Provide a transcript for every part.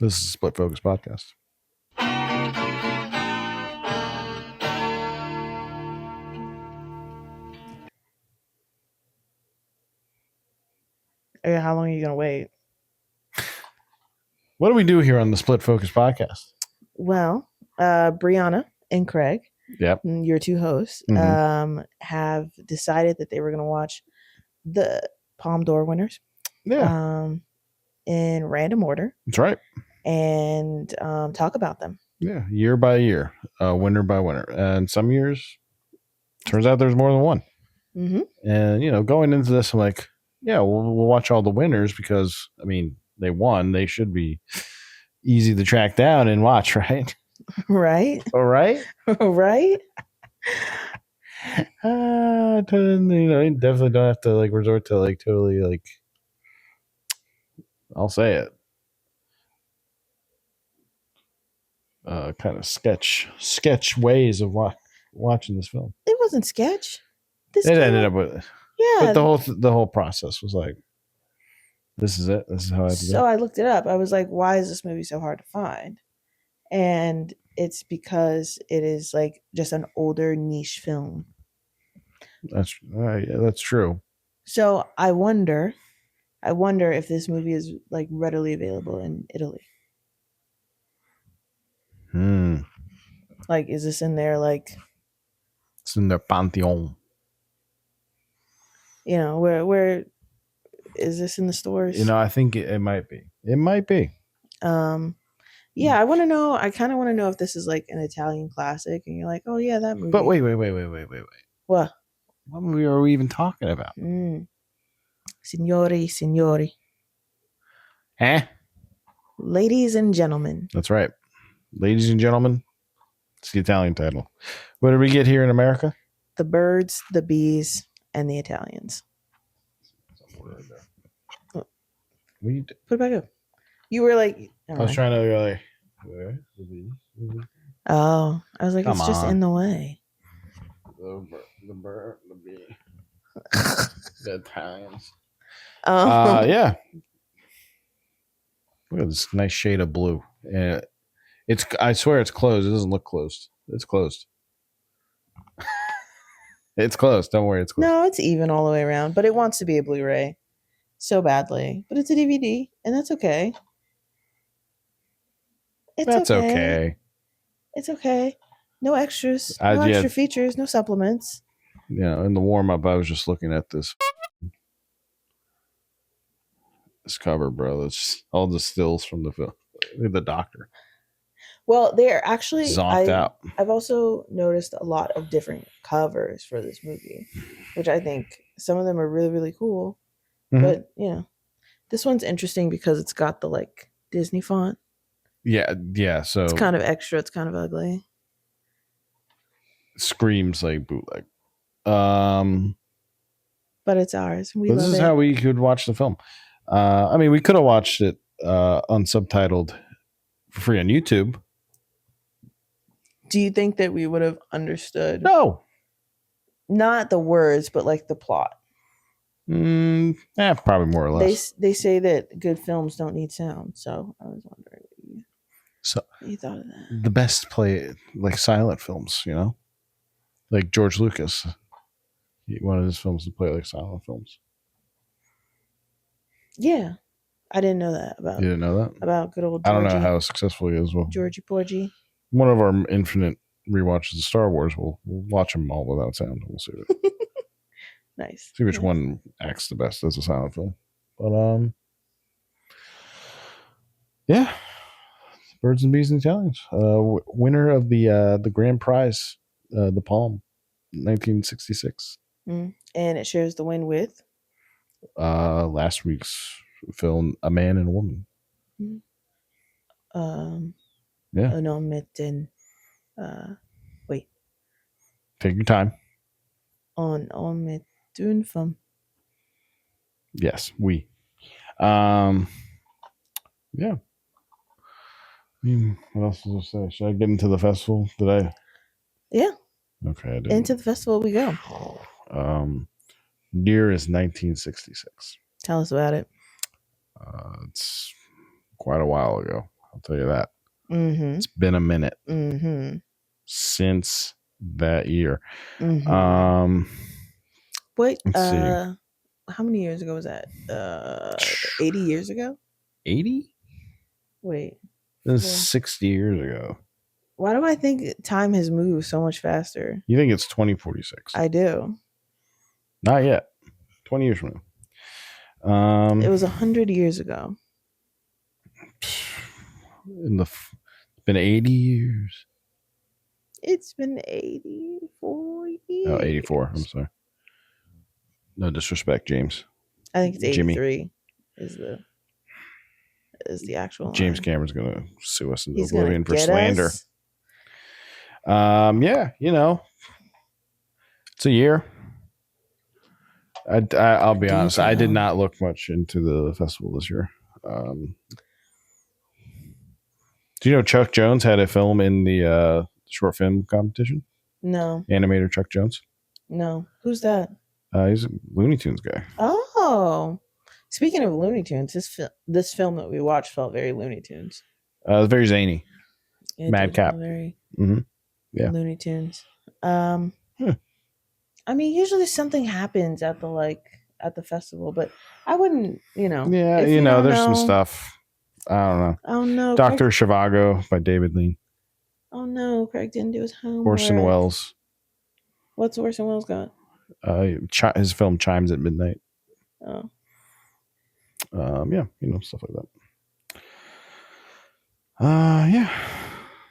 This is Split Focus Podcast. How long are you going to wait? What do we do here on the Split Focus Podcast? Well, Brianna and Craig, Yep. your two hosts, have decided that they were going to watch the Palme d'Or winners. Yeah. In random order. That's right. And talk about them. Yeah, year by year, winner by winner. And some years, turns out there's more than one. Mm-hmm. And, going into this, I'm like, yeah, we'll watch all the winners because, I mean, they won. They should be easy to track down and watch, right? Right. All right. Right. You definitely don't have to resort to totally I'll say it. Kind of sketch ways of watching this film. It wasn't sketch. It ended up with yeah. But the whole process was like, this is it. This is how I have to do it. So I looked it up. I was like, why is this movie so hard to find? And it's because it is like just an older niche film. That's true. So I wonder if this movie is like readily available in Italy. Like, is this in there? Like, it's in their pantheon. Where is this in the stores? I think it might be. It might be. Yeah, I want to know. I kind of want to know if this is like an Italian classic, and you're like, oh yeah, that movie. But wait. What? What movie are we even talking about? Signori. Huh? Ladies and gentlemen. That's right. Ladies and gentlemen. It's the Italian title. What did we get here in America? The Birds, the Bees, and the Italians. Put it back up. You were like... I was trying to go like... Where? Oh, I was like, it's just in the way. The bird, the bee. The Italians. Yeah. Look at this nice shade of blue. Yeah. I swear it's closed. It doesn't look closed. It's closed. It's closed. Don't worry, it's closed. No, it's even all the way around, but it wants to be a Blu-ray so badly. But it's a DVD, and that's okay. That's okay. It's okay. No extras. No extra features. No supplements. In the warm-up, I was just looking at this cover, bro. It's all the stills from the film. The Doctor. Well, they're actually zonked out. I've also noticed a lot of different covers for this movie, which I think some of them are really, really cool. Mm-hmm. But this one's interesting because it's got the Disney font. Yeah. So it's kind of extra. It's kind of ugly. Screams like bootleg. But it's ours. This is how we could watch the film. I mean, we could have watched it unsubtitled for free on YouTube. Do you think that we would have understood? No. Not the words, but the plot. Probably more or less. They say that good films don't need sound, so I was wondering what you thought of that. The best play silent films, like George Lucas. He wanted his films to play like silent films. Yeah. I didn't know that about. You didn't know that? About good old Georgie. I don't know how successful he is. Well, Georgie Porgy. One of our infinite rewatches of Star Wars, we'll watch them all without sound. We'll see it. Nice. See which one acts the best as a silent film. But yeah, Birds and Bees and Italians. Winner of the grand prize, the Palme, 1966. And it shares the win with last week's film, A Man and a Woman. Yeah. Onometen. Wait. Take your time. Onometunfum. Yes, we. Yeah. I mean, what else was I say? Should I get into the festival? Did I? Yeah. Okay, I did. Into the festival we go. Year is 1966. Tell us about it. It's quite a while ago. I'll tell you that. Mm-hmm. It's been a minute Mm-hmm. since that year. Mm-hmm. Wait, Let's see. how many years ago was that? 80 years ago? 80? Wait. This is 60 years ago. Why do I think time has moved so much faster? You think it's 2046? I do. Not yet. 20 years from now. It was 100 years ago. It's been 80 years. It's been 84 years. Oh, 84. I'm sorry. No disrespect, James. I think it's 83 Jimmy. is the actual James line. Cameron's going to sue us into He's oblivion for get slander. us. Yeah, it's a year. I'll be honest. I did not look much into the festival this year. Do you know Chuck Jones had a film in the short film competition? No. Animator Chuck Jones? No. Who's that? He's a Looney Tunes guy. Oh. Speaking of Looney Tunes, this film that we watched felt very Looney Tunes. It's very zany. Madcap. Very Looney Tunes. I mean, usually something happens at the festival, but I wouldn't, Yeah, there's some stuff. I don't know. Oh no, Dr. Zhivago by David Lean. Oh no, Craig didn't do his homework. Orson Welles. What's Orson Welles got? His film Chimes at Midnight. Oh. Yeah, stuff like that. Yeah.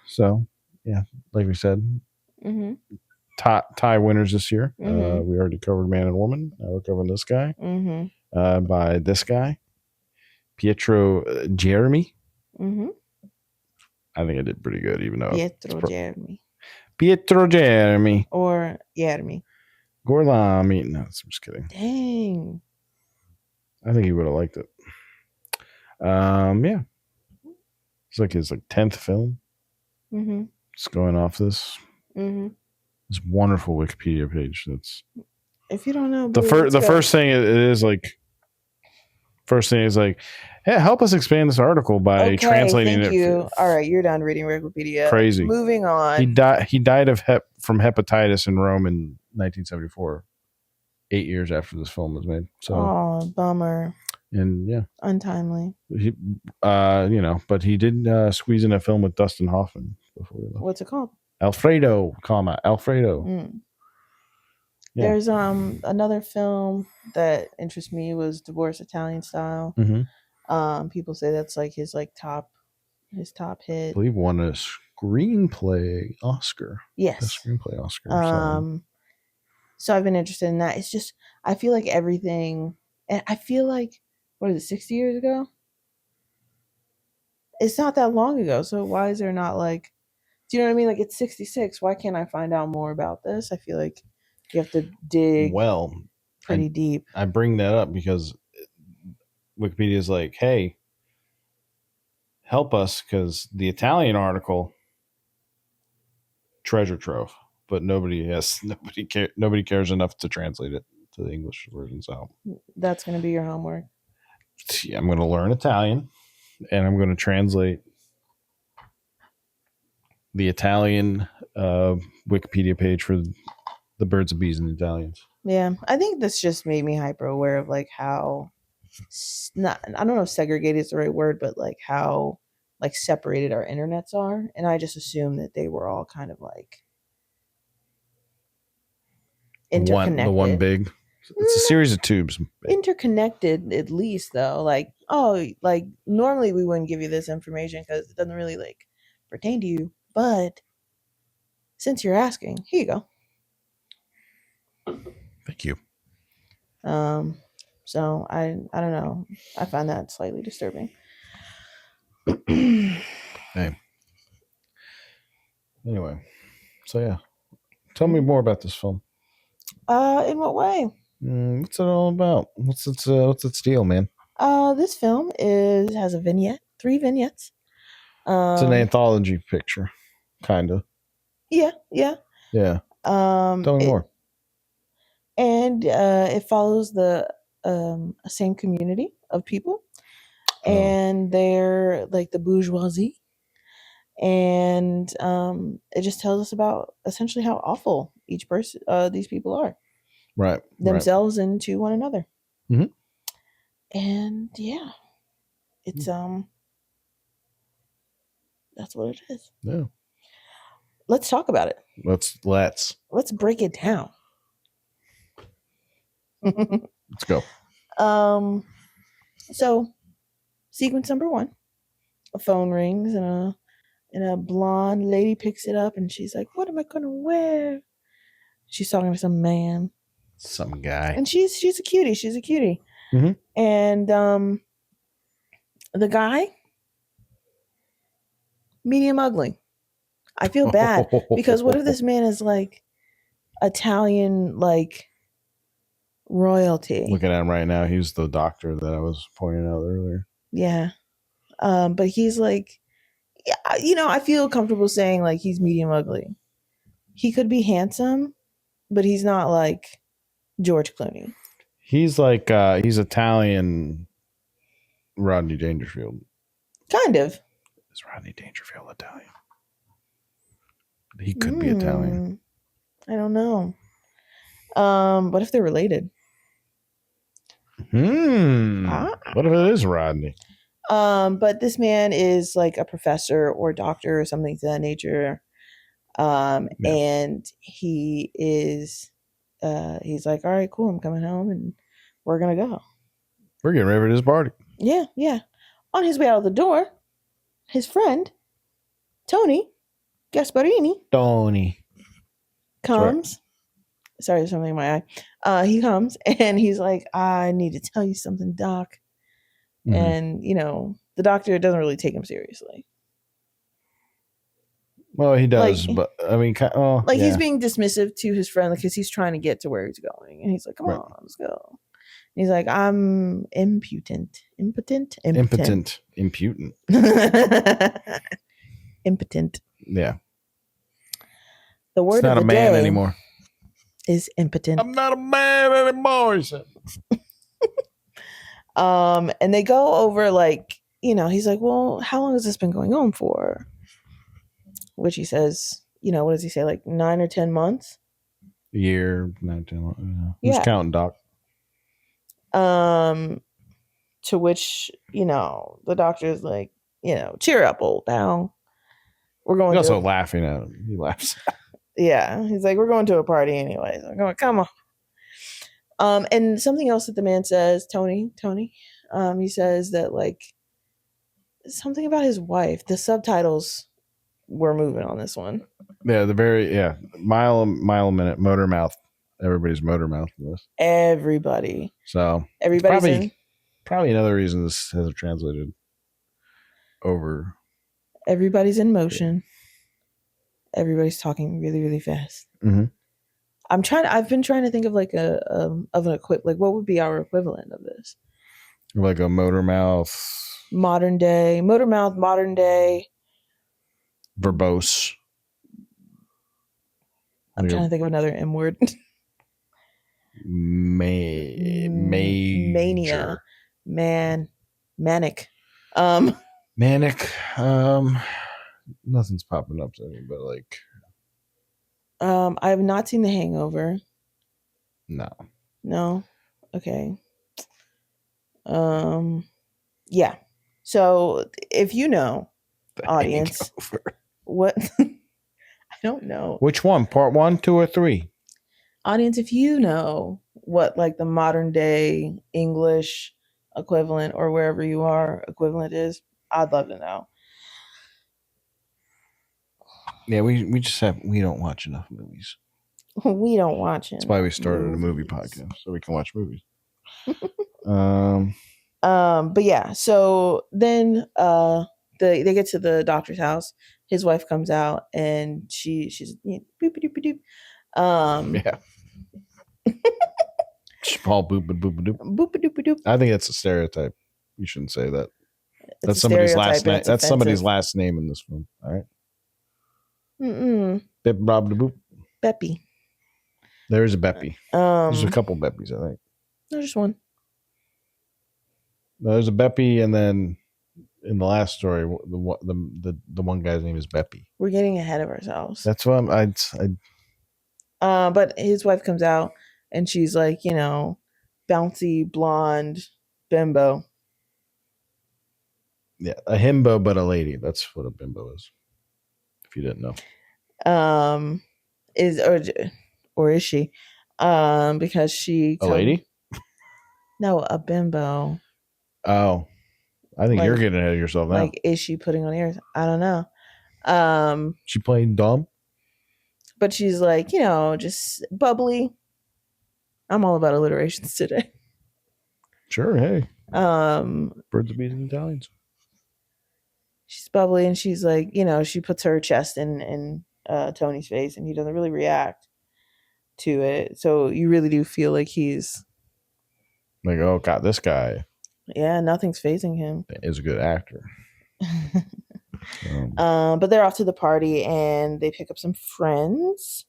So, yeah, like we said, tie winners this year. We already covered Man and Woman. Now we're covering this guy. By this guy, Pietro Germi. I think I did pretty good, even though Pietro Germi. Or Germi. Gorlami. No, I'm just kidding. Dang. I think he would have liked it. Yeah. It's like his 10th film. Just going off this. This wonderful Wikipedia page. That's. If you don't know, the first thing is hey, help us expand this article by translating thank it. You. All right, you're done reading Wikipedia. Crazy. Moving on. He died from hepatitis in Rome in 1974, 8 years after this film was made. So, oh, bummer. And yeah, untimely. He, but he did squeeze in a film with Dustin Hoffman before. What's it called? Alfredo. Yeah. There's another film that interests me was Divorce Italian Style. People say that's like his top hit. I believe won a screenplay Oscar. Yes, a screenplay Oscar. So I've been interested in that. It's just I feel like everything, and I feel like what is it, 60 years ago? It's not that long ago. So why is there not do you know what I mean? Like it's 66. Why can't I find out more about this? I feel like you have to dig pretty deep. I bring that up because Wikipedia is like, hey, help us, because the Italian article, treasure trove, but nobody cares enough to translate it to the English version. So that's going to be your homework. I'm going to learn Italian, and I'm going to translate the Italian Wikipedia page for the birds and bees in Italians. Yeah, I think this just made me hyper aware of how I don't know if segregated is the right word, but how separated our internets are, and I just assumed that they were all kind of interconnected. The one big. It's a series of tubes. Interconnected, at least, though. Normally we wouldn't give you this information because it doesn't really pertain to you. But since you're asking, here you go. Thank you. So I don't know. I find that slightly disturbing. Hey. Anyway, so yeah, tell me more about this film. In what way? What's it all about? What's its deal, man? This film has a vignette, 3 vignettes. It's an anthology picture, kind of. Yeah. Tell me more. And it follows the same community of people. and they're like the bourgeoisie. And it just tells us about essentially how awful each person, these people are, right, themselves and to one another. Mhm. And yeah, it's that's what it is. Yeah, Let's talk about it. let's break it down. let's go. So sequence number 1, a phone rings and a blonde lady picks it up and she's like, "What am I gonna wear?" She's talking to some man. Some guy. And she's a cutie. She's a cutie. Mhm. And the guy, medium ugly. I feel bad because what if this man is like Italian, like royalty? Looking at him right now, he's the doctor that I was pointing out earlier. Yeah. But he's like, yeah, I feel comfortable saying like he's medium ugly. He could be handsome, but he's not like George Clooney. He's like he's Italian Rodney Dangerfield. Kind of. Is Rodney Dangerfield Italian? He could be Italian. I don't know. What if they're related? What if it is Rodney? But this man is like a professor or doctor or something to that nature. And he is he's like, "All right, cool, I'm coming home and we're gonna go. We're getting ready for this party." Yeah. On his way out of the door, his friend, Tony Gasparini, comes. Sorry, there's something in my eye. He comes and he's like, "I need to tell you something, Doc." Mm-hmm. And, the doctor doesn't really take him seriously. Well, he does, but I mean, he's being dismissive to his friend because he's trying to get to where he's going. And he's like, "Come on, let's go." And he's like, "I'm impotent. Impotent. Yeah. The word of the day. Not a man anymore. Is impotent. I'm not a man anymore, he said. And they go over like, he's like, "Well, how long has this been going on for?" Which he says, what does he say? Like 9 or 10 months? A year, 9, 10 months. Yeah. Who's counting, Doc? To which, the doctor's like, "Cheer up, old pal. We're going." He's also laughing at him. He laughs. Yeah. He's like, "We're going to a party anyways." I'm going, "Come on." And something else that the man says, Tony, he says that like something about his wife. The subtitles were moving on this one. Yeah, mile a minute, motor mouth. Everybody's motor mouth in this. Everybody. So everybody's probably another reason this hasn't translated over. Everybody's in motion. Yeah. Everybody's talking really, really fast. Mm-hmm. I've been trying to think of like an what would be our equivalent of this? Like a motor mouth. Modern day. Verbose. I'm trying to think of another M word. Mania. Manic. Manic. Nothing's popping up to me, but like. I have not seen The Hangover. No. Okay. Yeah. So if you know, audience, what I don't know. Which one? Part 1, 2, or 3? Audience, if you know what like the modern day English equivalent or wherever you are equivalent is, I'd love to know. Yeah, we don't watch enough movies. We don't watch it. That's why we started a movie podcast, so we can watch movies. But yeah, so then they get to the doctor's house. His wife comes out and she's boop doop doop. Yeah. All boop doop. Boop doop doop. I think that's a stereotype. You shouldn't say that. That's somebody's last name. That's somebody's last name in this film. All right. Bip Bob Boop. Beppy. There's a Beppy. There's a couple Beppies, I think. There's just one. No, there's a Beppy, and then in the last story, the one guy's name is Beppy. We're getting ahead of ourselves. That's what But his wife comes out, and she's like, bouncy blonde bimbo. Yeah, a himbo, but a lady. That's what a bimbo is. If you didn't know, Is or is she? Because she a lady. No, a bimbo. Oh, I think you're Like- getting ahead of yourself now. Like, is she putting on ears? I don't know. She playing dumb. But she's like, just bubbly. I'm all about alliterations today. Sure, hey, Um, birds of bees and Italians. she's bubbly, and she's like, she puts her chest in Tony's face, and he doesn't really react to it. So you really do feel like he's Like, oh god, this guy nothing's phasing him. is a good actor. But they're off to the party, and they pick up some friends.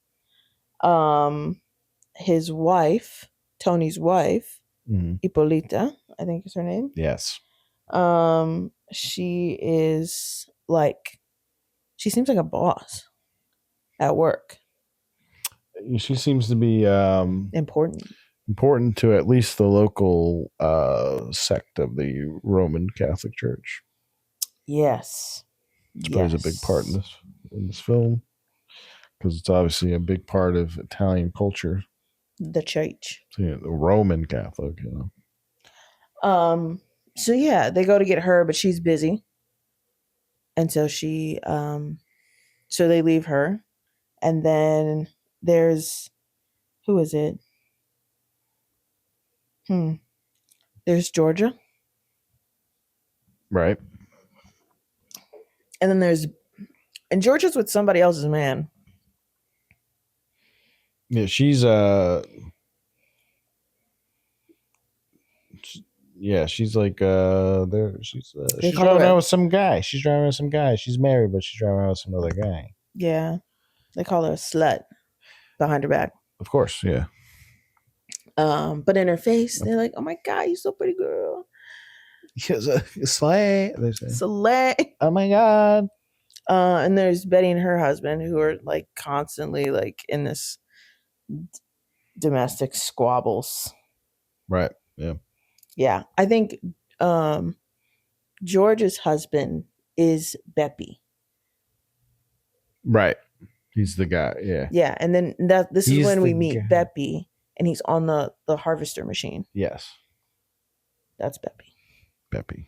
His wife, Tony's wife, Ippolita, I think is her name. Yes. She is she seems like a boss at work. She seems to be important to at least the local sect of the Roman Catholic Church. Yes. She plays a big part in this film, because it's obviously a big part of Italian culture. The church. So, the Roman Catholic, So yeah, they go to get her, but she's busy. And so so they leave her. And then there's, who is it? There's Georgia. Right. And then and Georgia's with somebody else's man. Yeah, she's like she's driving around with some guy. She's driving around with some guy. She's married, but she's driving around with some other guy. Yeah. They call her a slut behind her back. Of course, yeah. But in her face, they're like, "Oh my god, you're so pretty, girl." She's a slay. They say. Slay. Oh my god. And there's Betty and her husband, who are like constantly like in this domestic squabbles. Right. Yeah. Yeah. I think George's husband is Beppy. Right. He's the guy. Yeah. Yeah. And then this is when we meet Beppy, and he's on the harvester machine. Yes. That's Beppy. Beppy.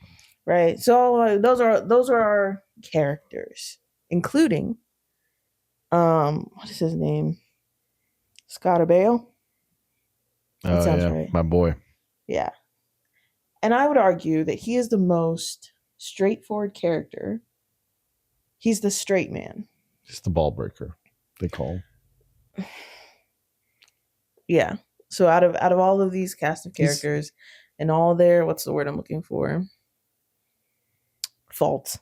Right. So those are our characters, including what is his name? Scarabeo. That sounds right. My boy. Yeah. And I would argue that he is the most straightforward character. He's the straight man. He's the ball breaker, they call him. Yeah. So out of all of these cast of characters and all their, what's the word I'm looking for? Faults.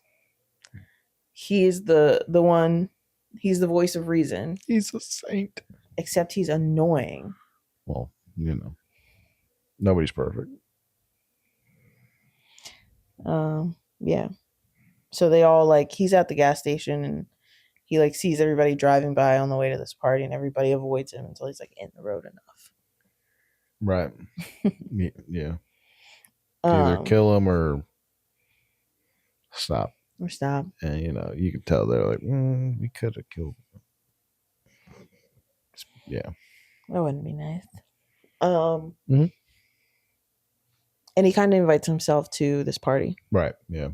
He is the one. He's the voice of reason. He's a saint. Except he's annoying. Well, nobody's perfect. Yeah. So they all he's at the gas station, and he sees everybody driving by on the way to this party, and everybody avoids him until he's in the road enough. Right. Yeah. Either kill him or stop. And you can tell they're like, we could have killed him. Yeah. That wouldn't be nice. And he kind of invites himself to this party. Right. Yeah.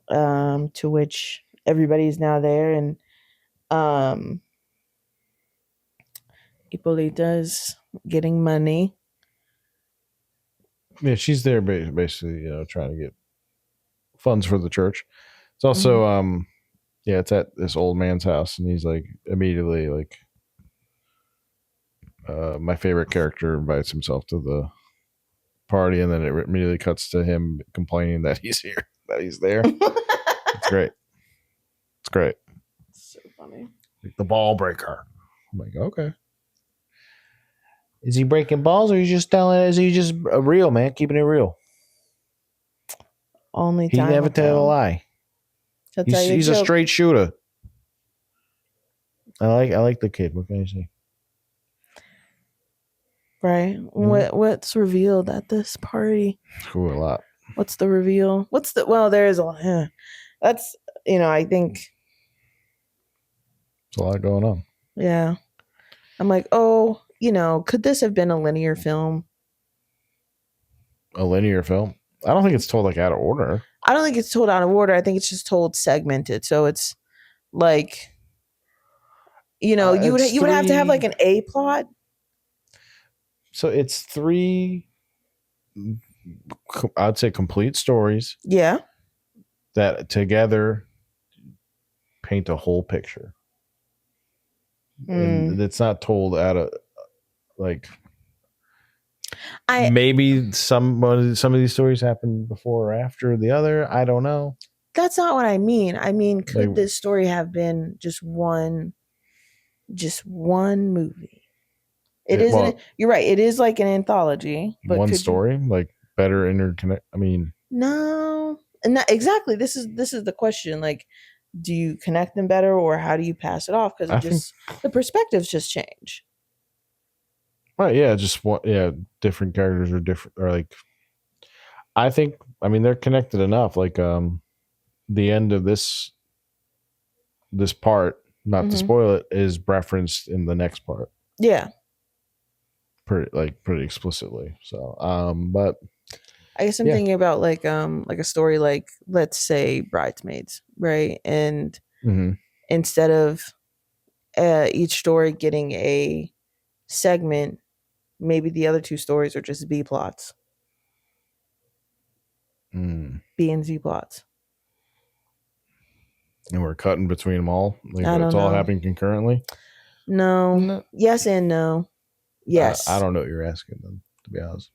To which everybody's now there, and Ippolita's getting money. Yeah, she's there basically, trying to get funds for the church. It's also it's at this old man's house, and he's immediately my favorite character invites himself to the party, and then it immediately cuts to him complaining that he's here, that he's there. It's great. So funny. The ball breaker. I'm like, okay. Is he breaking balls, or is he just a real man, keeping it real? Only He time never will tell a tell. lie. He'll tell you He's a joke. straight shooter. I like the kid. What can I say? Right. What's revealed at this party? Cool, a lot. What's the reveal? There is a lot. That's, I think. There's a lot going on. Yeah. I'm like, could this have been a linear film? A linear film? I don't think it's told like out of order. I don't think it's told out of order. I think it's just told segmented. So it's like, you would have to have like an A plot. So it's 3, I'd say, complete stories. Yeah. That together paint a whole picture. And it's not told out of like. Maybe some of these stories happen before or after the other. I don't know. That's not what I mean. I mean, could this story have been just one movie? It isn't. Well, you're right. It is like an anthology, but one story, like better interconnect. I mean, no, and exactly. This is the question. Like, do you connect them better, or how do you pass it off? Because the perspectives just change. Right. Yeah. Just what? Yeah. Different characters are different. Or like, I think. I mean, they're connected enough. Like, the end of this part, not to spoil it, is referenced in the next part. Yeah. Pretty explicitly. So, but I guess I'm thinking about like a story like, let's say, Bridesmaids, right? And instead of each story getting a segment, maybe the other 2 stories are just B plots. B and Z plots. And we're cutting between them all. Like I don't it's know. all happening concurrently. No. Yes and no. Yes. I don't know what you're asking them, to be honest.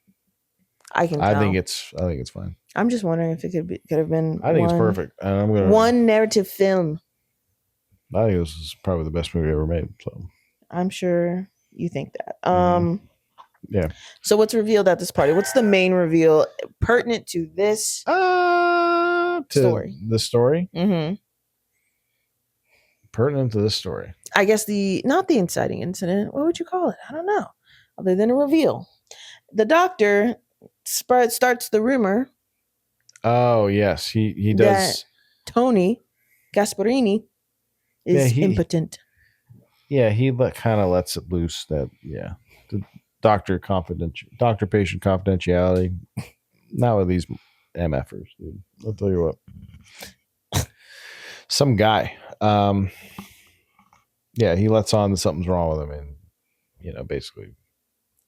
I can tell. I think it's fine. I'm just wondering if it could have been. I think it's perfect. And one narrative film. I think this is probably the best movie ever made. So I'm sure you think that. Yeah. So what's revealed at this party? What's the main reveal pertinent to this story? The story? Mm-hmm. Pertinent to this story. I guess not the inciting incident. What would you call it? I don't know. Other than a reveal. The doctor starts the rumor. Oh, yes. He does. That Tony Gasparini is impotent. Yeah, he kind of lets it loose that, the doctor-patient confidentiality. Not with these MFers, dude. I'll tell you what. Some guy. He lets on that something's wrong with him, and, basically.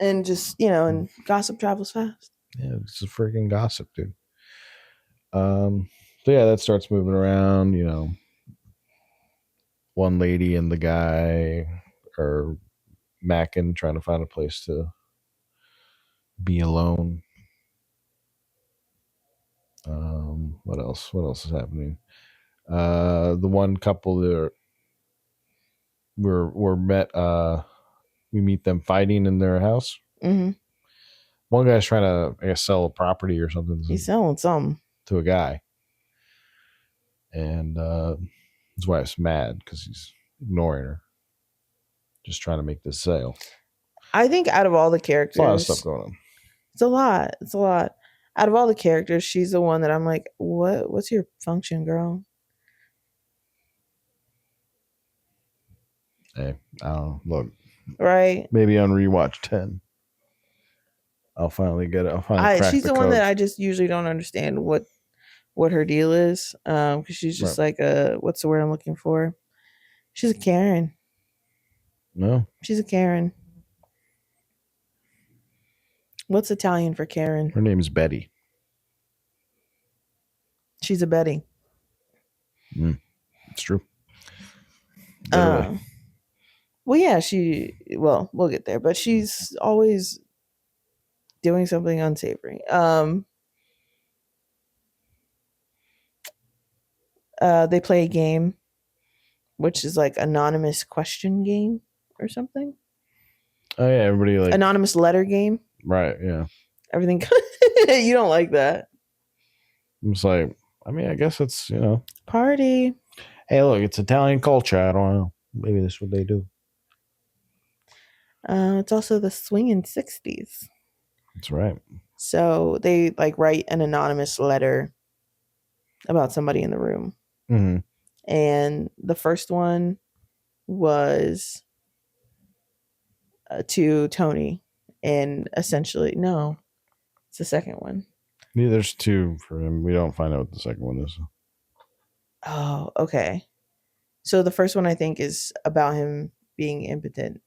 And just, and gossip travels fast. Yeah, it's a freaking gossip, dude. So that starts moving around, one lady and the guy are macking, trying to find a place to be alone. What else? What else is happening? The one couple that we're met. We meet them fighting in their house. Mm-hmm. One guy's trying to, I guess, sell a property or something. He's selling something to a guy, and his wife's mad because he's ignoring her, just trying to make this sale. I think out of all the characters, a lot of stuff going on. It's a lot. Out of all the characters, she's the one that I'm like, what's your function, girl? Hey, I don't know. Look, right? Maybe on rewatch 10, I'll finally get it. I'll finally crack she's the one that I just usually don't understand what her deal is. Because she's just like what's the word I'm looking for? She's a Karen. No, she's a Karen. What's Italian for Karen? Her name is Betty. She's a Betty. It's true. Well, yeah, we'll get there, but she's always doing something unsavory. They play a game, which is like anonymous question game or something. Oh yeah, everybody like anonymous letter game. Right, yeah. Everything. You don't like that. It's like, I mean, I guess it's, Party. hey, look, it's Italian culture. I don't know. Maybe that's what they do. It's also the swinging 60s. That's right. So they like write an anonymous letter about somebody in the room. Mm-hmm. And the first one was to Tony. And essentially, no, it's the second one. Yeah, there's two for him. We don't find out what the second one is. Oh, okay. So the first one I think is about him being impotent.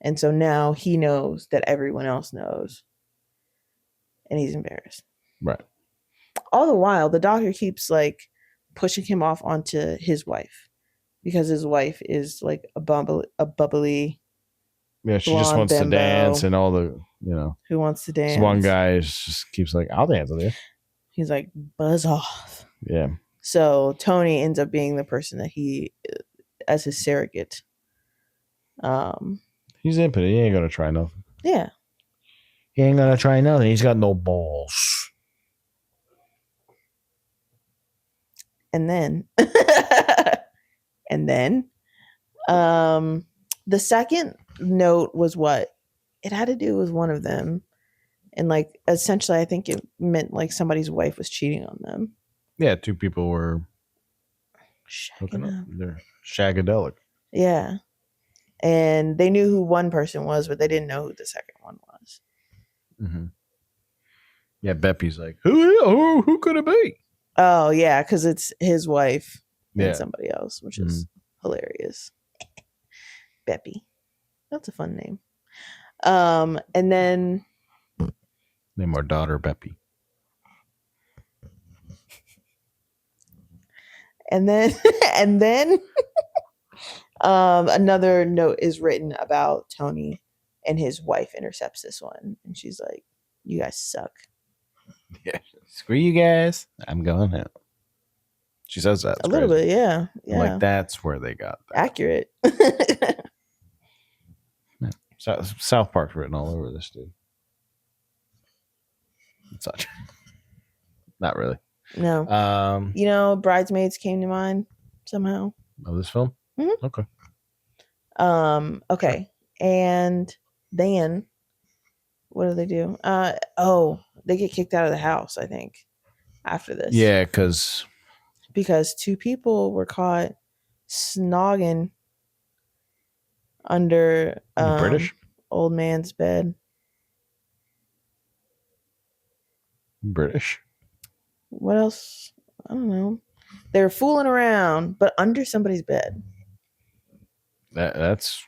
And so now he knows that everyone else knows. And he's embarrassed. Right. All the while, the doctor keeps like pushing him off onto his wife because his wife is like a bubbly Yeah, she just blonde wants to bimbo dance and all the, who wants to this dance. one guy just keeps like, I'll dance with you. He's like, buzz off. Yeah. So Tony ends up being the person that he, as his surrogate. He's impotent. He ain't going to try nothing. Yeah. He ain't going to try nothing. He's got no balls. And then, the second note was what? It had to do with one of them. And like, essentially, I think it meant like somebody's wife was cheating on them. Yeah, two people were hooking up. They're shagadelic. Yeah. And they knew who one person was, but they didn't know who the second one was. Mm-hmm. Yeah, Beppy's like, who could it be? Oh, yeah, because it's his wife and Yeah. somebody else, which is hilarious. Beppy. That's a fun name. And then... Name our daughter Beppy. And then... and then... another note is written about Tony, and his wife intercepts this one. And she's like, you guys suck. Yeah. Screw you guys. I'm going out. She says that. A little bit, yeah. Yeah. Like, that's where they got that. Accurate. Yeah. South Park's written all over this dude. Such. Not really. No. Bridesmaids came to mind somehow. Oh, this film? Mm-hmm. Okay. Okay. Sure. And then what do they do? They get kicked out of the house, I think, after this. Yeah, because two people were caught snogging under British old man's bed. British. What else? I don't know. They were fooling around, but under somebody's bed. That's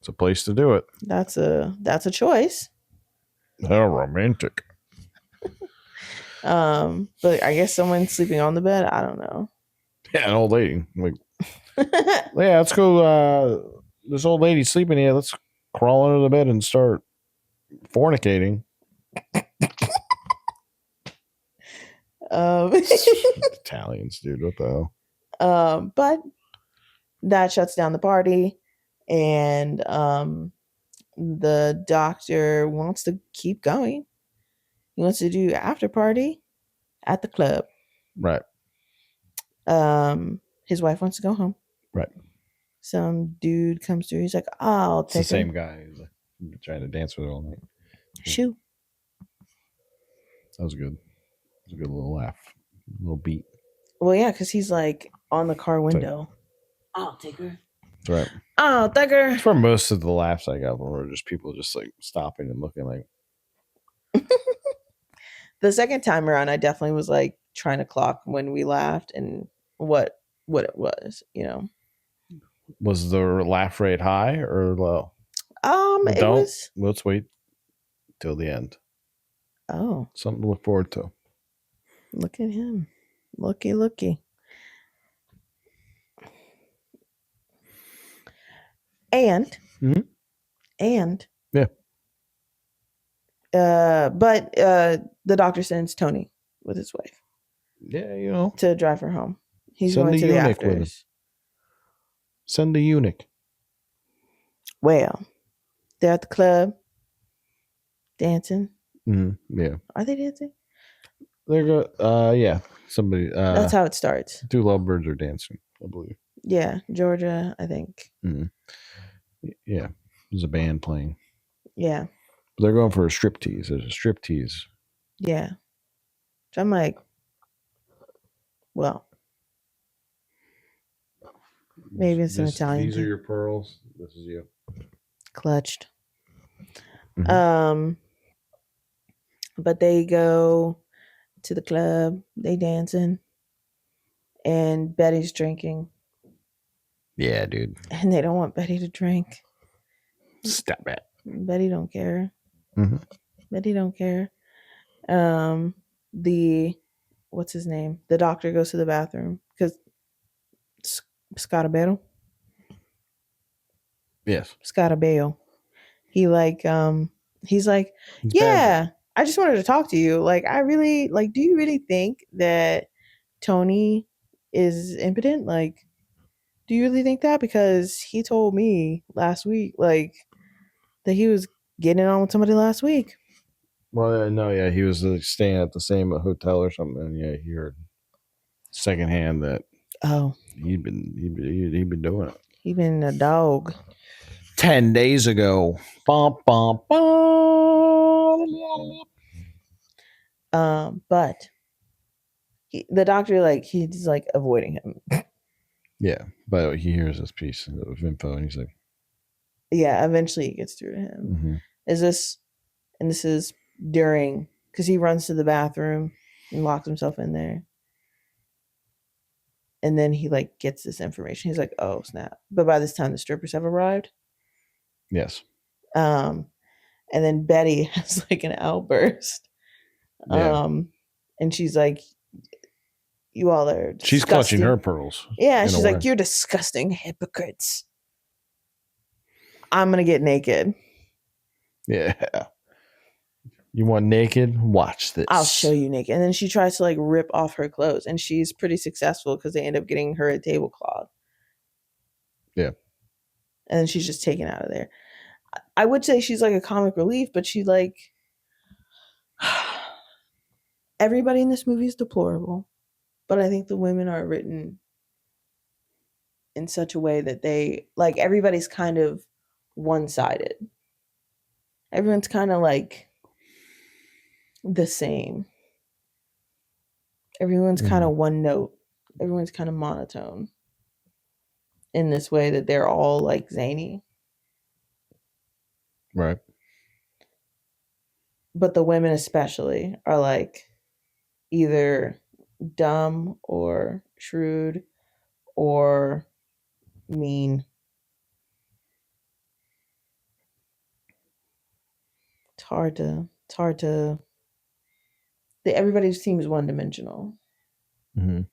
a place to do it. That's a choice. How romantic. But I guess someone's sleeping on the bed. I don't know. Yeah, an old lady. Like, yeah, let's go. This old lady's sleeping here. Let's crawl under the bed and start fornicating. Italians, dude. What the hell? But that shuts down the party, and the doctor wants to keep going. He wants to do after party at the club. Right. His wife wants to go home. Right. Some dude comes through. He's like, I'll take the same guy who's like trying to dance with her all night. Shoo. That was good. It was a good little laugh. A little beat. Well, yeah, because he's like on the car window. I'll take her. That's right. I'll take her. That's where most of the laughs I got were just people just like stopping and looking like. The second time around, I definitely was like trying to clock when we laughed and what it was, Was the laugh rate high or low? Let's wait till the end. Oh. Something to look forward to. Look at him. Looky. And yeah. But the doctor sends Tony with his wife. Yeah, to drive her home. He's going to the afters. Send the eunuch. Well, they're at the club dancing. Mm-hmm. Yeah. Are they dancing? They're go. Yeah, somebody. That's how it starts. Two lovebirds are dancing, I believe. Yeah, Georgia, I think. Mm. Yeah, there's a band playing. Yeah, But they're going for a striptease. There's a striptease. yeah. So I'm like, well, maybe it's an Italian These are thing. your pearls. This is you. Clutched. Mhm. But they go to the club, they dancing, and Betty's drinking, Yeah, dude. and they don't want Betty to drink. Stop it. Betty don't care. Mhm. Betty don't care. The what's his name? The doctor goes to the bathroom because Scarabeo. Yes. Scarabeo. He like he's like, He's yeah, I just wanted to talk to you. Like, I really like. Do you really think that Tony is impotent? Like, do you really think that? Because he told me last week, like, that he was getting it on with somebody last week. Well, no, yeah, he was staying at the same hotel or something, and yeah, he heard secondhand that Oh, he'd been doing it he been a dog. 10 days ago. Bum, bum, bum. But the doctor, like, he's like avoiding him. Yeah, but he hears this piece of info, and he's like, Yeah, eventually it gets through to him. mhm. This is during, because he runs to the bathroom and locks himself in there. And then he like gets this information. He's like, oh snap. But by this time the strippers have arrived. Yes. And then Betty has like an outburst. Yeah. And she's like, you all are disgusting. She's clutching her pearls. Yeah, she's like, you're disgusting hypocrites. I'm gonna get naked. Yeah. You want naked? Watch this. I'll show you naked. And then she tries to like rip off her clothes, and she's pretty successful because they end up getting her a tablecloth. Yeah. And then she's just taken out of there. I would say she's like a comic relief, but she like everybody in this movie is deplorable. But I think the women are written in such a way that they like everybody's kind of one-sided. Everyone's kind of like the same. Everyone's kind of one note. Everyone's kind of monotone in this way that they're all like zany. Right. But the women especially are like either dumb or shrewd or mean. It's hard to everybody seems one dimensional. Mm-hmm.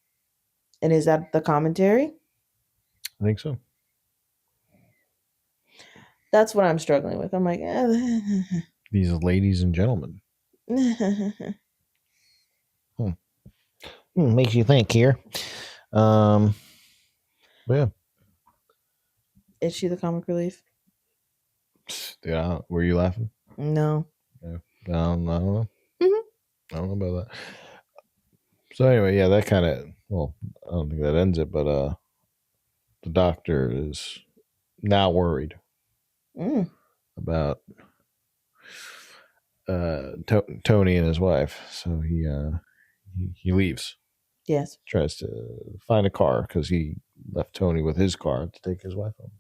And is that the commentary? I think so. That's what I'm struggling with. I'm like, these ladies and gentlemen. Makes you think here. Yeah. Is she the comic relief? Yeah. Were you laughing? No. Yeah. I don't know. Mm-hmm. I don't know about that. So anyway, yeah, that kind of, well, I don't think that ends it, but the doctor is now worried about Tony and his wife. So he leaves. Yes. Tries to find a car because he left Tony with his car to take his wife home.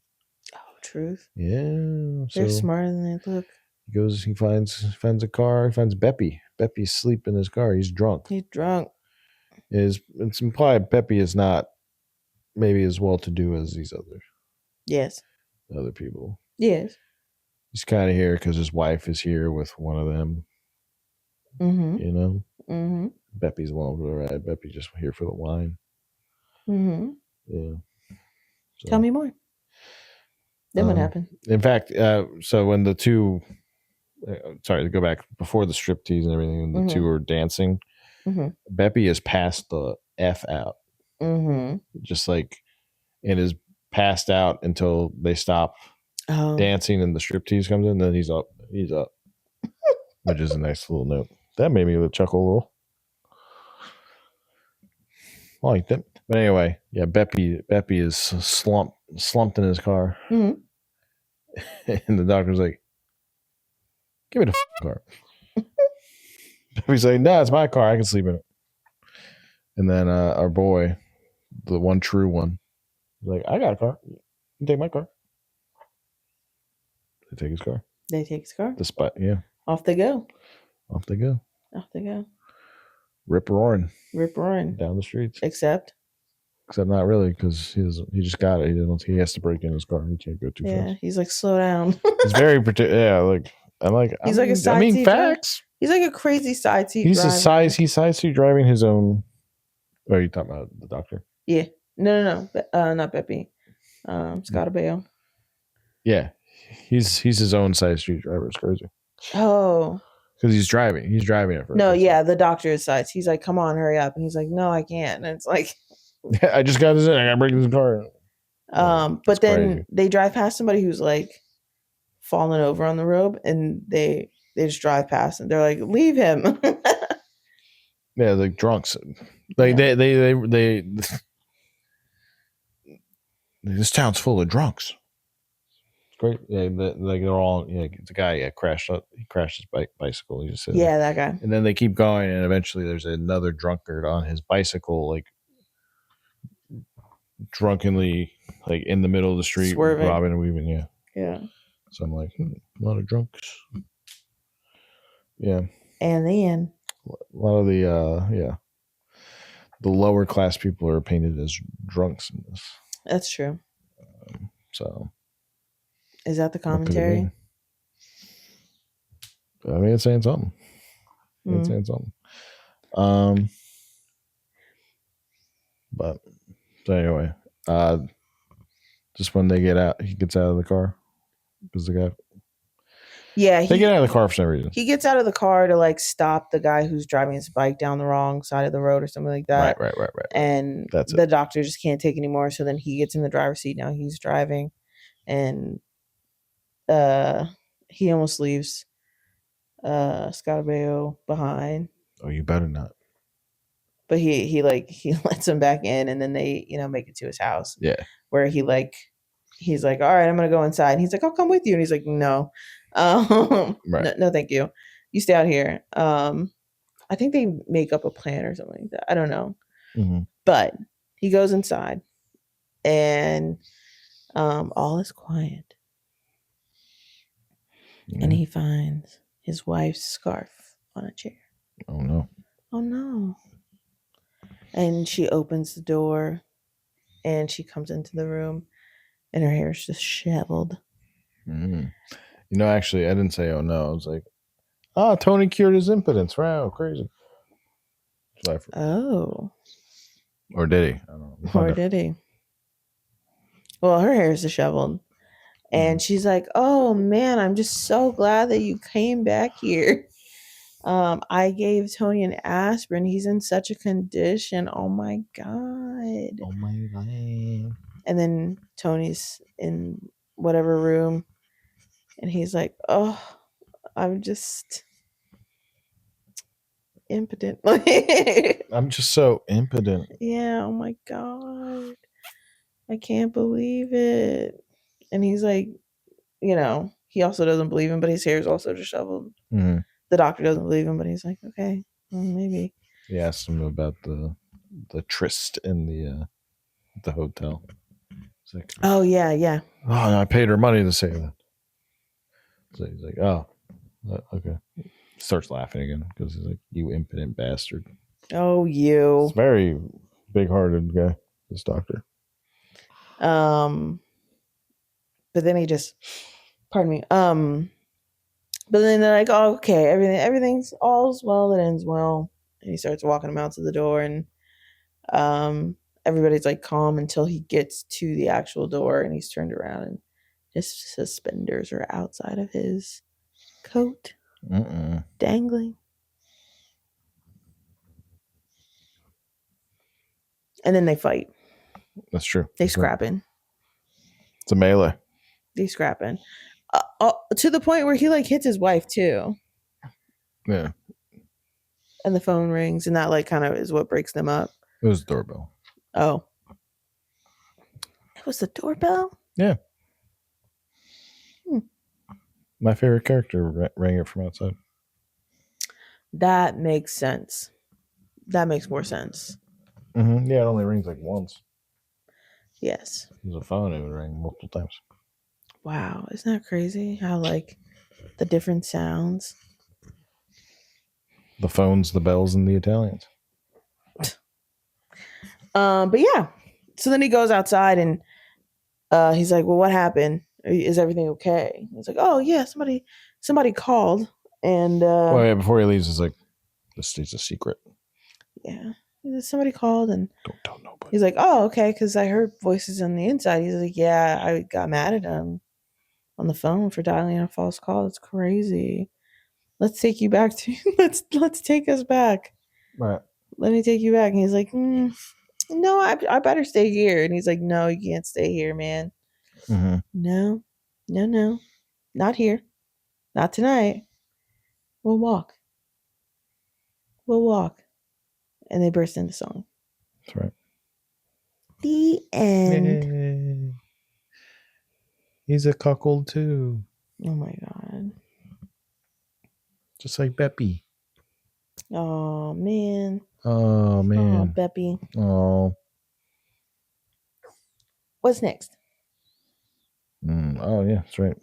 Oh, truth. Yeah. They're smarter than they look. He goes, he finds a car, he finds Beppy. Beppy's asleep in his car. He's drunk. It's implied Beppy is not maybe as well to do as these other people. Yes. He's kind of here because his wife is here with one of them. Mm-hmm. You know? Mm-hmm. Beppy's along for the ride. Beppy's just here for the wine. Mm-hmm. Yeah. So, tell me more. Then what happened? In fact, so when the two, sorry to go back before the striptease and everything, when the two are dancing, Beppy is passed the F out. Just like, and is passed out until they stop dancing and the striptease comes in, then he's up, which is a nice little note. That made me chuckle a little. like that. But anyway, yeah, Beppy is slumped in his car, Mhm. and the doctor's like, "Give me the car." Beppy's like, "No, it's my car. I can sleep in it." And then our boy, the one true one, is like, "I got a car. You can take my car." They take his car. They take his car. Despite Off they go. off they go. Off they go. Rip roaring Rip roaring. down the streets. Except not really, because he just got it. He has to break in his car. He can't go too fast. he's like, slow down. He's very particular. Yeah, like He's like a side seat facts. He's like a crazy side seat He's driver. He's side seat driving his own. Oh, you talking about the doctor? Yeah. No. Not Beppy. Scott Bale. Yeah, he's his own side street driver. It's crazy. Oh. Because he's driving. He's driving it. No, yeah, the doctor's side. He's like, "Come on, hurry up!" And he's like, "No, I can't." And it's like, I just got this in. I got to break this car. But then crazy. they drive past somebody who's like fallen over on the road, and they just drive past, and they're like, "Leave him." Yeah, like drunks. Like they this town's full of drunks. It's great. Yeah, like they're all. Yeah, the guy crashed. He crashed his bicycle. He just said, yeah, that guy. And then they keep going, and eventually there's another drunkard on his bicycle, like drunkenly, like in the middle of the street, Swerving. robbing and weaving. Yeah. Yeah. So I'm like, a lot of drunks. Yeah. And then A lot of the lower class people are painted as drunks in this. That's true. So is that the commentary? I mean, it's saying something. It's saying something. But so anyway, just when they get out, he gets out of the car because the guy. Yeah, they get out of the car for some reason. He gets out of the car to like stop the guy who's driving his bike down the wrong side of the road or something like that. Right. And the doctor just can't take anymore. So then he gets in the driver's seat. Now he's driving, and he almost leaves Scarabeo behind. Oh, you better not. But he lets him back in, and then they make it to his house. Yeah, where he's like, all right, I'm gonna go inside. And he's like, I'll come with you. And he's like, no. Right. No, thank you. You stay out here. I think they make up a plan or something like that. I don't know. Mm-hmm. But he goes inside, and all is quiet. Yeah. And he finds his wife's scarf on a chair. Oh no. Oh no. And she opens the door, and she comes into the room, and her hair is disheveled. Mm. Actually, I didn't say, oh no. I was like, Tony cured his impotence. Wow, crazy. Oh. Or did he? I don't know. Or did he? Well, her hair is disheveled. And she's like, oh man, I'm just so glad that you came back here. I gave Tony an aspirin. He's in such a condition. Oh my God. Oh my God. And then Tony's in whatever room, and he's like, oh, I'm just impotent. I'm just so impotent. Yeah, oh my God. I can't believe it. And he's like, he also doesn't believe him, but his hair is also disheveled. Mm-hmm. The doctor doesn't believe him, but he's like, okay, well, maybe. He asked him about the tryst in the hotel. He's like, oh yeah. Oh, no, I paid her money to say that. So he's like, oh, okay. Starts laughing again because he's like, you impotent bastard. Oh, you. He's very big-hearted guy, this doctor. But then he just, pardon me. But then they're like, oh, okay, everything's all's well that ends well. And he starts walking him out to the door, and everybody's like calm until he gets to the actual door, and he's turned around, and his suspenders are outside of his coat, dangling. And then they fight. That's true. They scrapping. It's a melee. They scrapping. To the point where he like hits his wife too. Yeah. And the phone rings, and that like kind of is what breaks them up. It was the doorbell. Oh. It was the doorbell? Yeah. Hmm. My favorite character rang it from outside. That makes sense. That makes more sense. Mm-hmm. Yeah, it only rings like once. Yes. If it was a phone, it would ring multiple times. Wow. Isn't that crazy? How, like, the different sounds. The phones, the bells, and the Italians. But yeah. So then he goes outside and he's like, well, what happened? Is everything okay? He's like, oh yeah, somebody called and Well, yeah, before he leaves, he's like, this is a secret. yeah, somebody called and Don't tell nobody. He's like, oh, okay, because I heard voices on the inside. He's like, yeah, I got mad at him on the phone for dialing a false call. It's crazy. Let's take you back to let's take us back. Right. Let me take you back. And he's like, no, I better stay here. And he's like, no, you can't stay here, man. Mm-hmm. No, not here, not tonight. We'll walk. And they burst into song. That's right. The end. Yay. He's a cuckold too. Oh my god. Just like Beppy. Oh man. Oh man. Oh, Beppy. Oh. What's next? Oh yeah, that's right.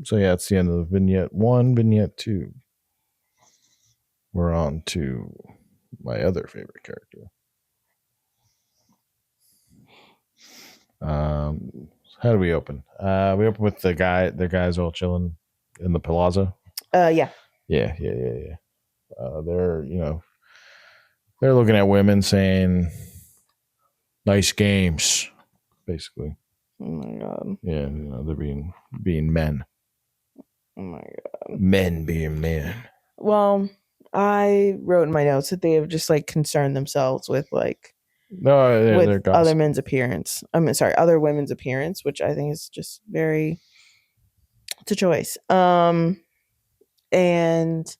So yeah, it's the end of vignette 1, vignette 2. We're on to my other favorite character. How do we open? We open with the guys all chilling in the plaza. Yeah. Yeah. They're looking at women saying, "Nice games," basically. Oh my god. Yeah, they're being men. Oh my god. Men being men. Well, I wrote in my notes that they have just like concerned themselves with like with other men's appearance. Other women's appearance, which I think is just very. It's a choice. And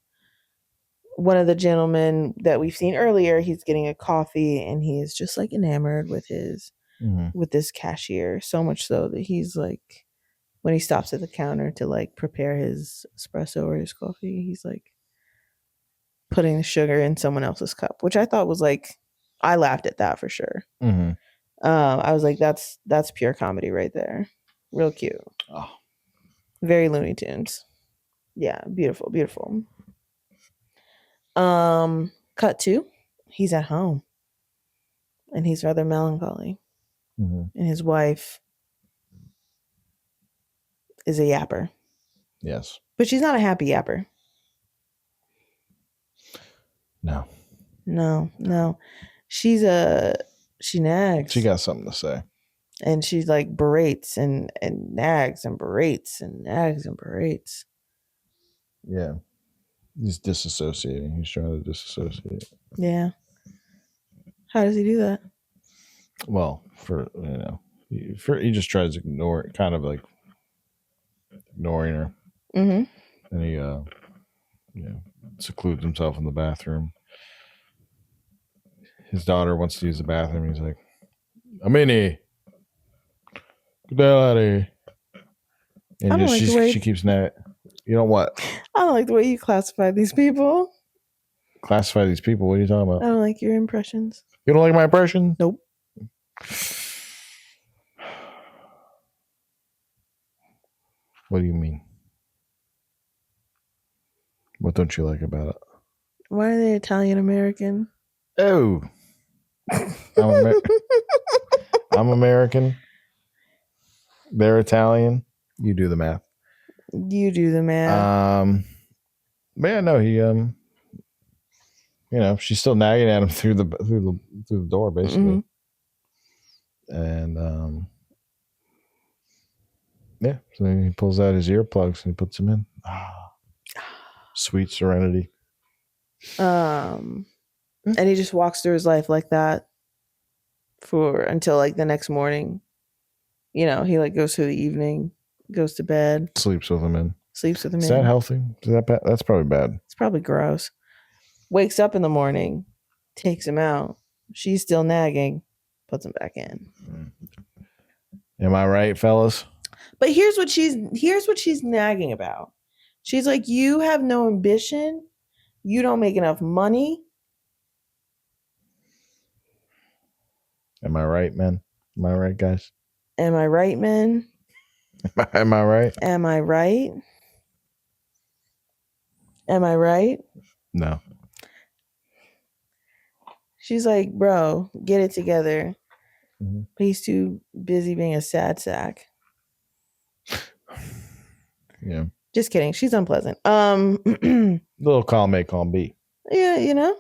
one of the gentlemen that we've seen earlier, he's getting a coffee and he is just like enamored with with this cashier, so much so that he's like, when he stops at the counter to like prepare his espresso or his coffee, he's like putting the sugar in someone else's cup, which I thought was like, I laughed at that for sure. Mm-hmm. I was like, that's pure comedy right there. Real cute. Oh. Very Looney Tunes. Yeah, beautiful. Cut to, he's at home and he's rather melancholy. Mm-hmm. And his wife is a yapper. Yes. But she's not a happy yapper. No. She nags. She got something to say. And she's like berates and nags and berates and nags and berates. Yeah. He's disassociating. He's trying to disassociate. Yeah. How does he do that? Well, he just tries to ignore it, kind of like ignoring her. Mm-hmm. And he secludes himself in the bathroom. His daughter wants to use the bathroom. He's like, "I'm in here. Get the hell out of here." And she keeps nagging. You know what? I don't like the way you classify these people. Classify these people? What are you talking about? I don't like your impressions. You don't like my impression? Nope. What do you mean? What don't you like about it? Why are they Italian American? Oh. I'm American. They're Italian. You do the math. But yeah, no, he she's still nagging at him through the door, basically. Mm-hmm. And yeah, so he pulls out his earplugs and he puts them in. Sweet serenity. And he just walks through his life like that until like the next morning. He like goes through the evening, goes to bed, sleeps with him in. Is that healthy? Is that bad? That's probably bad. It's probably gross. Wakes up in the morning, takes him out. She's still nagging. puts him back in. Am I right, fellas? But here's what she's nagging about. She's like, you have no ambition. You don't make enough money. Am I right, man? Am I right, guys? Am I right, men? Am I right? Am I right? Am I right? No. She's like, bro, get it together. Mm-hmm. But he's too busy being a sad sack. Yeah. Just kidding. She's unpleasant. Little column A, column B. Yeah, you know.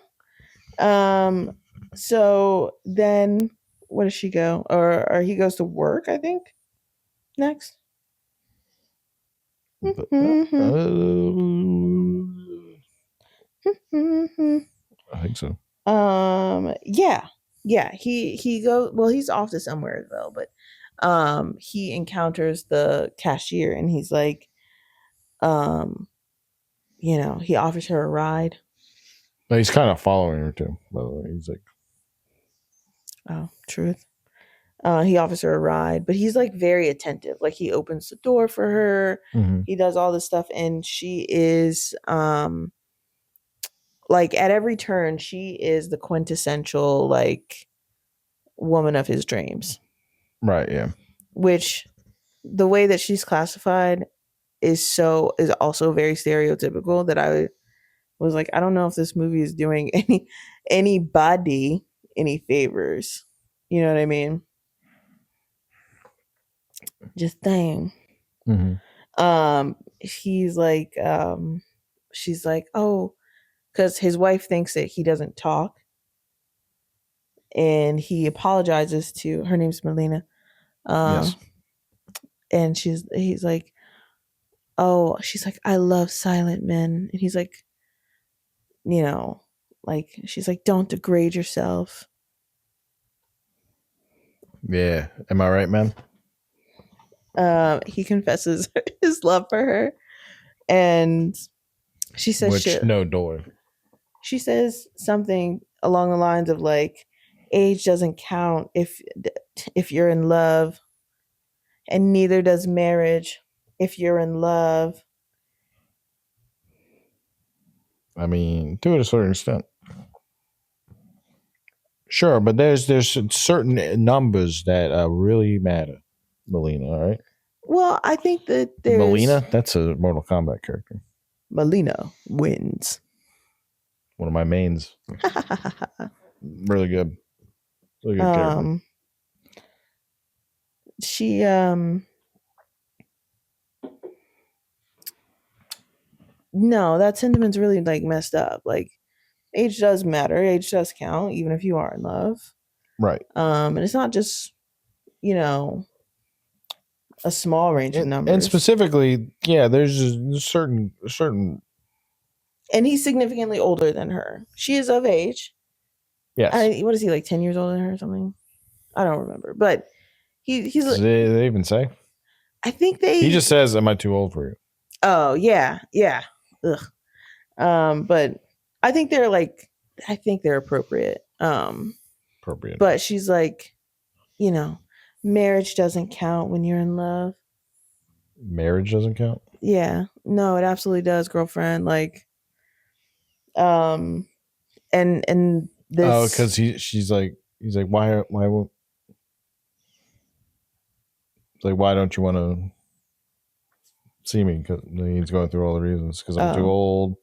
So then where does she go? Or he goes to work, I think. Next. But, I think so. Yeah. He goes. Well, he's off to somewhere though, but he encounters the cashier and he's like, he offers her a ride. But he's kind of following her too, by the way. He's like, oh, truth. He offers her a ride, but he's like very attentive. Like he opens the door for her. mm-hmm. He does all this stuff, and she is like at every turn, she is the quintessential like woman of his dreams. Right, yeah. Which the way that she's classified is also very stereotypical that I was like, I don't know if this movie is doing anybody any favors. You know what I mean? Just saying. Mm-hmm. He's like, she's like, oh, because his wife thinks that he doesn't talk. And he apologizes to her name's Melina. Yes. And he's like, oh, she's like, I love silent men. And he's like, like she's like, don't degrade yourself. Yeah. Am I right, man? He confesses his love for her. And she says no door. She says something along the lines of like, age doesn't count if you're in love, and neither does marriage if you're in love. I mean, to a certain extent. Sure, but there's certain numbers that really matter, Melina, all right? Well, I think that there's... Melina? That's a Mortal Kombat character. Melina wins. One of my mains. Really good. Really good character. She no, that sentiment's really like messed up. Like age does matter, age does count, even if you are in love. Right. And it's not just, a small range of numbers. And specifically, yeah, there's a certain and he's significantly older than her. She is of age. Yes. What is he, like 10 years older than her or something? I don't remember. But he's Did they even say? I think he just says, am I too old for you? Oh, yeah. Ugh. But I think they're appropriate. Appropriate. But she's like, marriage doesn't count when you're in love. Marriage doesn't count? Yeah. No, it absolutely does, girlfriend. Like, and this... Oh, because he's like, why won't... It's like, why don't you want to see me? Because he's going through all the reasons. Because I'm too old.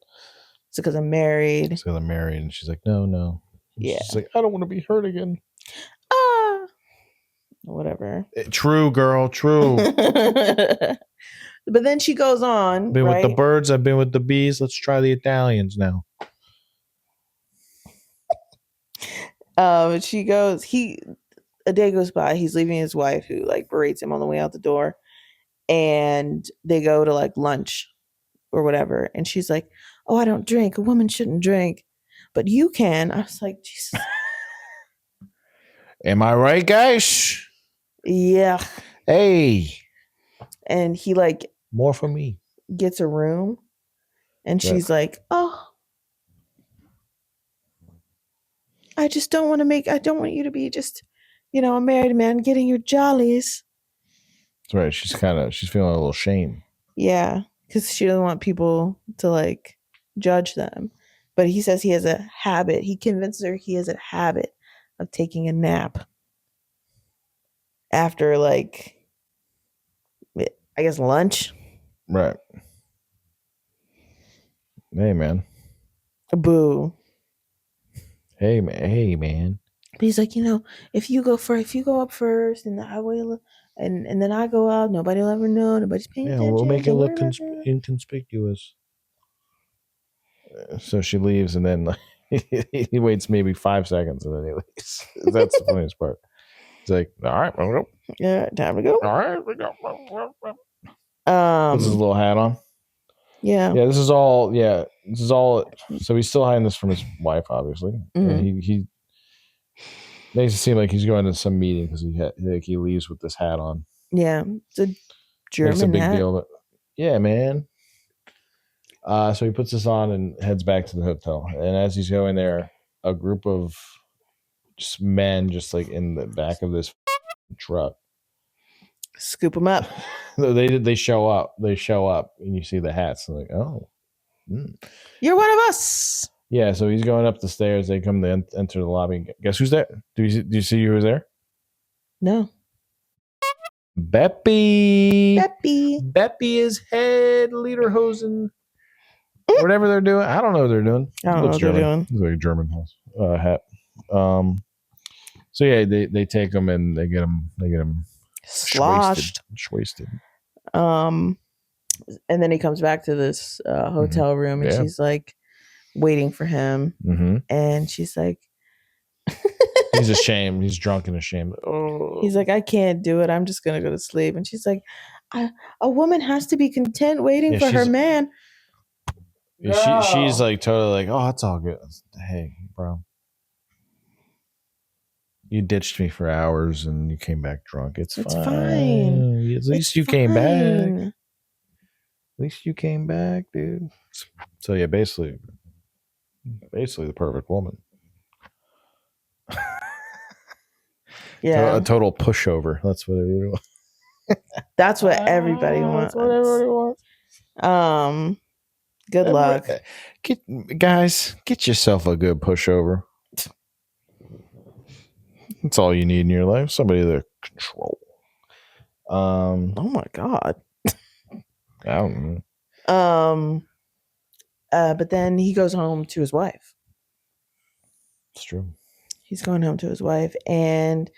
It's because I'm married. It's because I'm married. And she's like, no. Yeah. She's like, I don't want to be hurt again. Whatever. True, girl. True. But then she goes on. Been with the birds. I've been with the bees. Let's try the Italians now. She goes. A day goes by. He's leaving his wife, who like berates him on the way out the door, and they go to like lunch or whatever. And she's like, "Oh, I don't drink. A woman shouldn't drink, but you can." I was like, Jesus. Am I right, guys? Yeah. Hey. And he like more for me. Gets a room, and she's like, "Oh, I don't want you to be just a married man getting your jollies. That's right. She's feeling a little shame. Yeah, because she doesn't want people to like judge them. But he says he has a habit. He convinces her he has a habit of taking a nap after like, I guess, lunch. Right. Hey, man. Boo. Hey, man. But he's like, if you go up first, and I will, and then I go out, nobody will ever know. Nobody's paying attention. We'll make it Don't look worry about that. inconspicuous. So she leaves, and then he waits maybe 5 seconds, and then he leaves. That's the funniest part. He's like, "All right, we'll go. Yeah, time to go. All right, we go." Puts his little hat on. Yeah. Yeah, this is all. Yeah, this is all. So he's still hiding this from his wife, obviously, and he makes it seem like he's going to some meeting because he leaves with this hat on. Yeah, it's a German Makes a big hat. deal, but yeah, man. So he puts this on and heads back to the hotel. And as he's going there, a group of just men, just like in the back of this truck, Scoop them up. they show up. They show up, and you see the hats. And like, oh, you're one of us. Yeah. So he's going up the stairs. They come to enter the lobby. Guess who's there? Do you see who was there? No. Beppy. Beppy. Beppy is head lederhosen. Whatever they're doing, I don't know what they're doing. I don't know what they're doing. It's like a German house hat. So yeah, they take him and they get him sloshed, wasted. And then he comes back to this hotel room, and she's like waiting for him, and she's like, he's ashamed. He's drunk and ashamed. Oh, he's like, I can't do it. I'm just gonna go to sleep. And she's like, a woman has to be content waiting for her man. She's like totally like, oh, it's all good. Hey, bro. You ditched me for hours and you came back drunk. It's fine. At least you came back. At least you came back, dude. So yeah, basically the perfect woman. Yeah. A total pushover. That's what everybody wants. That's what everybody wants. That's what everybody wants. Good luck. Guys, get yourself a good pushover. That's all you need in your life. Somebody to control. Oh my God. I don't know. But then he goes home to his wife. It's true. He's going home to his wife, and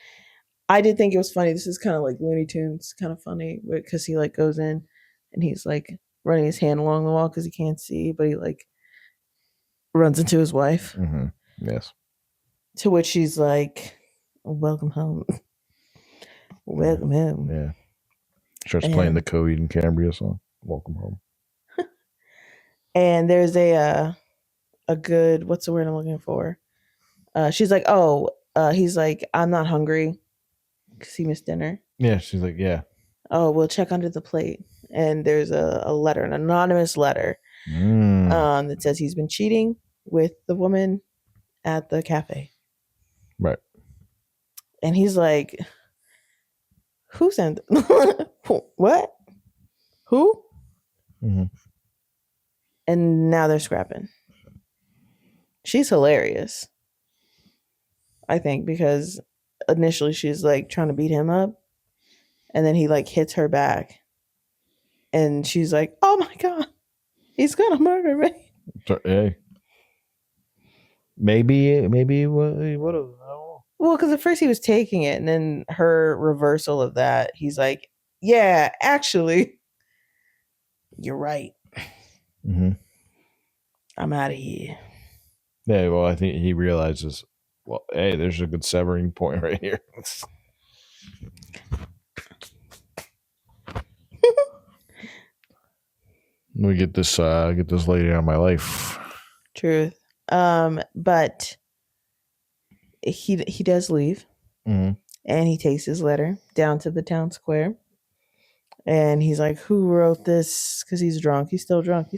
I did think it was funny. This is kind of like Looney Tunes, kind of funny, because he like goes in and he's like running his hand along the wall because he can't see, but he like runs into his wife. Mm-hmm. Yes. To which she's like, welcome home. Welcome home. Yeah. Starts playing the Coheed and Cambria song. Welcome home. And there's a good, what's the word I'm looking for? She's like, he's like, I'm not hungry because he missed dinner. Yeah, she's like, yeah. Oh, we'll check under the plate. And there's a letter, an anonymous letter that says he's been cheating with the woman at the cafe. Right. And he's like, who sent what? Who? Mm-hmm. And now they're scrapping. She's hilarious, I think, because initially she's like trying to beat him up, and then he like hits her back, and she's like, oh my God, he's gonna murder me. Hey. Maybe he would have. Well, because at first he was taking it, and then her reversal of that, he's like, yeah, actually, you're right. Mm-hmm. I'm out of here. Yeah, well, I think he realizes, well, hey, there's a good severing point right here. Let me get this lady out of my life. Truth. But he does leave, and he takes his letter down to the town square, and he's like, who wrote this? Because he's drunk. He's still drunk.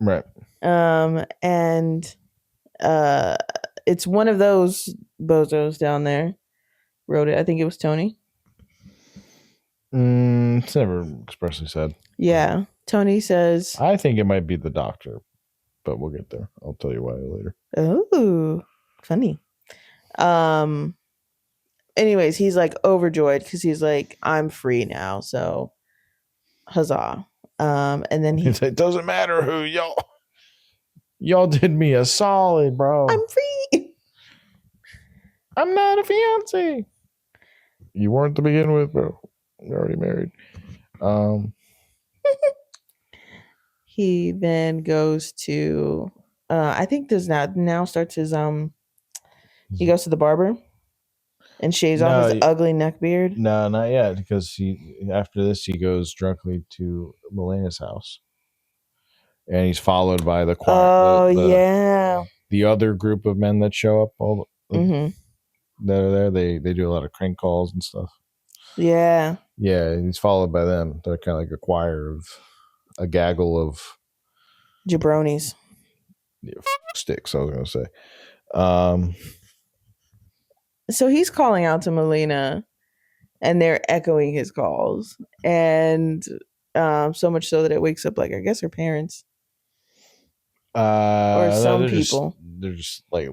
Right. And it's one of those bozos down there wrote it. I think it was Tony. It's never expressly said. Yeah. Tony says, I think it might be the doctor, but we'll get there. I'll tell you why later. oh, funny. Anyways, he's like overjoyed because he's like, I'm free now. So huzzah. And then He's like, doesn't matter who y'all did me a solid, bro. I'm free. I'm not a fiance. You weren't to begin with, bro. You're already married. He then goes to I think there's now starts his he goes to the barber and shaves off his ugly neck beard. No, not yet, because after this he goes drunkenly to Melena's house. And he's followed by the choir. Oh, yeah. The other group of men that show up that are there, they do a lot of crank calls and stuff. Yeah. Yeah, he's followed by them. They're kind of like a choir of a gaggle of jabronis. Yeah, sticks, I was going to say. So he's calling out to Melina, and they're echoing his calls. And so much so that it wakes up, like, I guess her parents. Or some people. They're just like,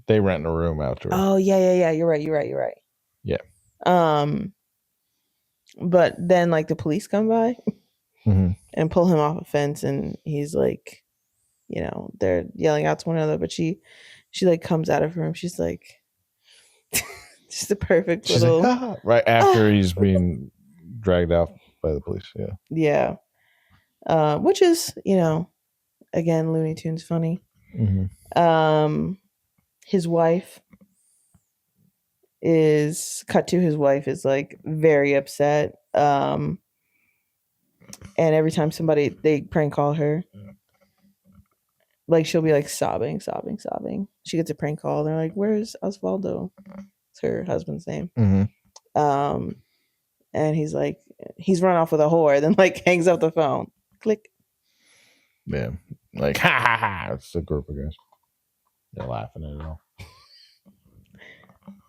they rent a room after. Oh, yeah. You're right. Yeah. But then, like, the police come by and pull him off a fence, and he's like, you know, they're yelling out to one another, but she like comes out of her room. She's like, just the perfect little. Like, ah, right after he's being dragged out by the police. Yeah. Yeah. Which is, you know, again, Looney Tunes funny. His wife is like very upset. And every time they prank call her, like she'll be like sobbing. She gets a prank call. They're like, "Where's Osvaldo?" It's her husband's name. And he's like, he's run off with a whore. Then like hangs up the phone. Click. Yeah, like ha ha ha. It's a group of guys. They're laughing at it all.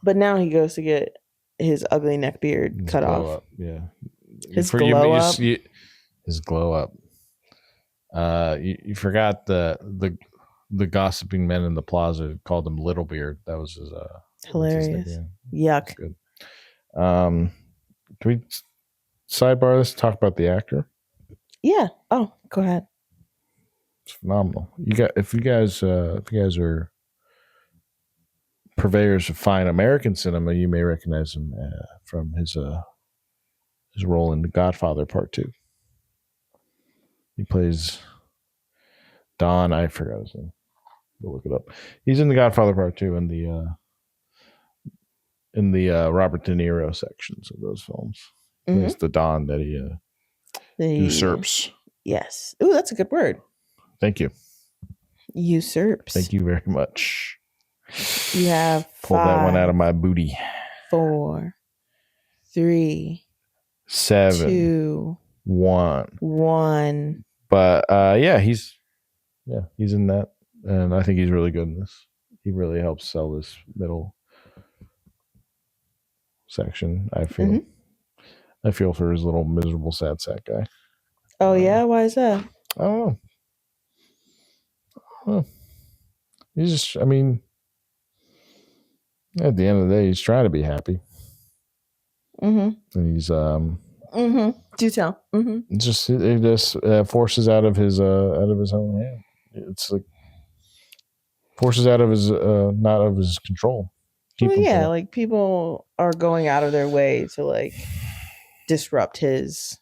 But now he goes to get his ugly neck beard cut off. Up. Yeah, his glow up. His glow up. You forgot the gossiping men in the plaza called him Little Beard. That was his hilarious. His Yuck. Good. Can we sidebar this? Talk about the actor. Yeah. Oh, go ahead. It's phenomenal. If you guys are purveyors of fine American cinema, you may recognize him from his role in The Godfather Part 2. He plays Don. I forgot his name. We'll look it up. He's in The Godfather Part 2 in the Robert De Niro sections of those films. Plays the Don that he usurps. Yes. Ooh, that's a good word. Thank you. Usurps. Thank you very much. You have pulled that one out of my booty. 4, 3, 7, 2, 1. But he's in that, and I think he's really good in this. He really helps sell this middle section. I feel for his little miserable sad sack guy. Oh yeah, why is that? I don't know. He's just, I mean, at the end of the day, he's trying to be happy. And he's do tell. It just forces out of his own hand. It's like forces out of his not of his control. Well, yeah, like people are going out of their way to like disrupt his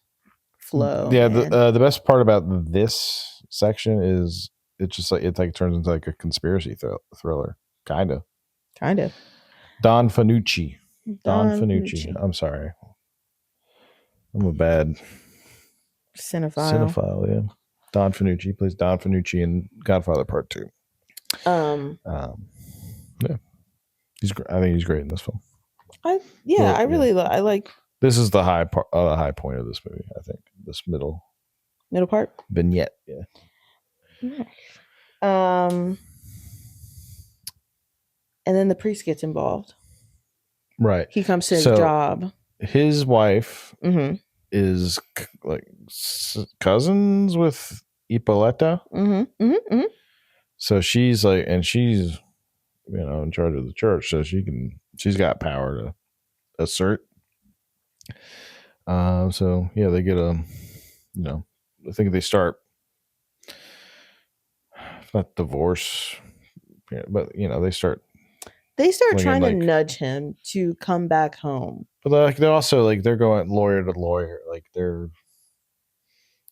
flow. Yeah, the best part about this section is it's just like it turns into like a conspiracy thriller, kind of. Don Fanucci. I'm sorry. I'm a bad cinephile. Yeah. Don Fanucci plays Don Fanucci in Godfather Part 2. Yeah, I think he's great in this film. I like. This is the high point of this movie. I think this middle part vignette. Yeah. And then the priest gets involved. Right. He comes to his So job. his wife Mm-hmm. is like cousins with Ippolita. Mm-hmm. Mm-hmm. Mm-hmm. So she's like, and she's, in charge of the church. So she's got power to assert. So yeah, they get I think they start, not divorce, but they start trying to like, nudge him to come back home. but they're also like they're going lawyer to lawyer, like they're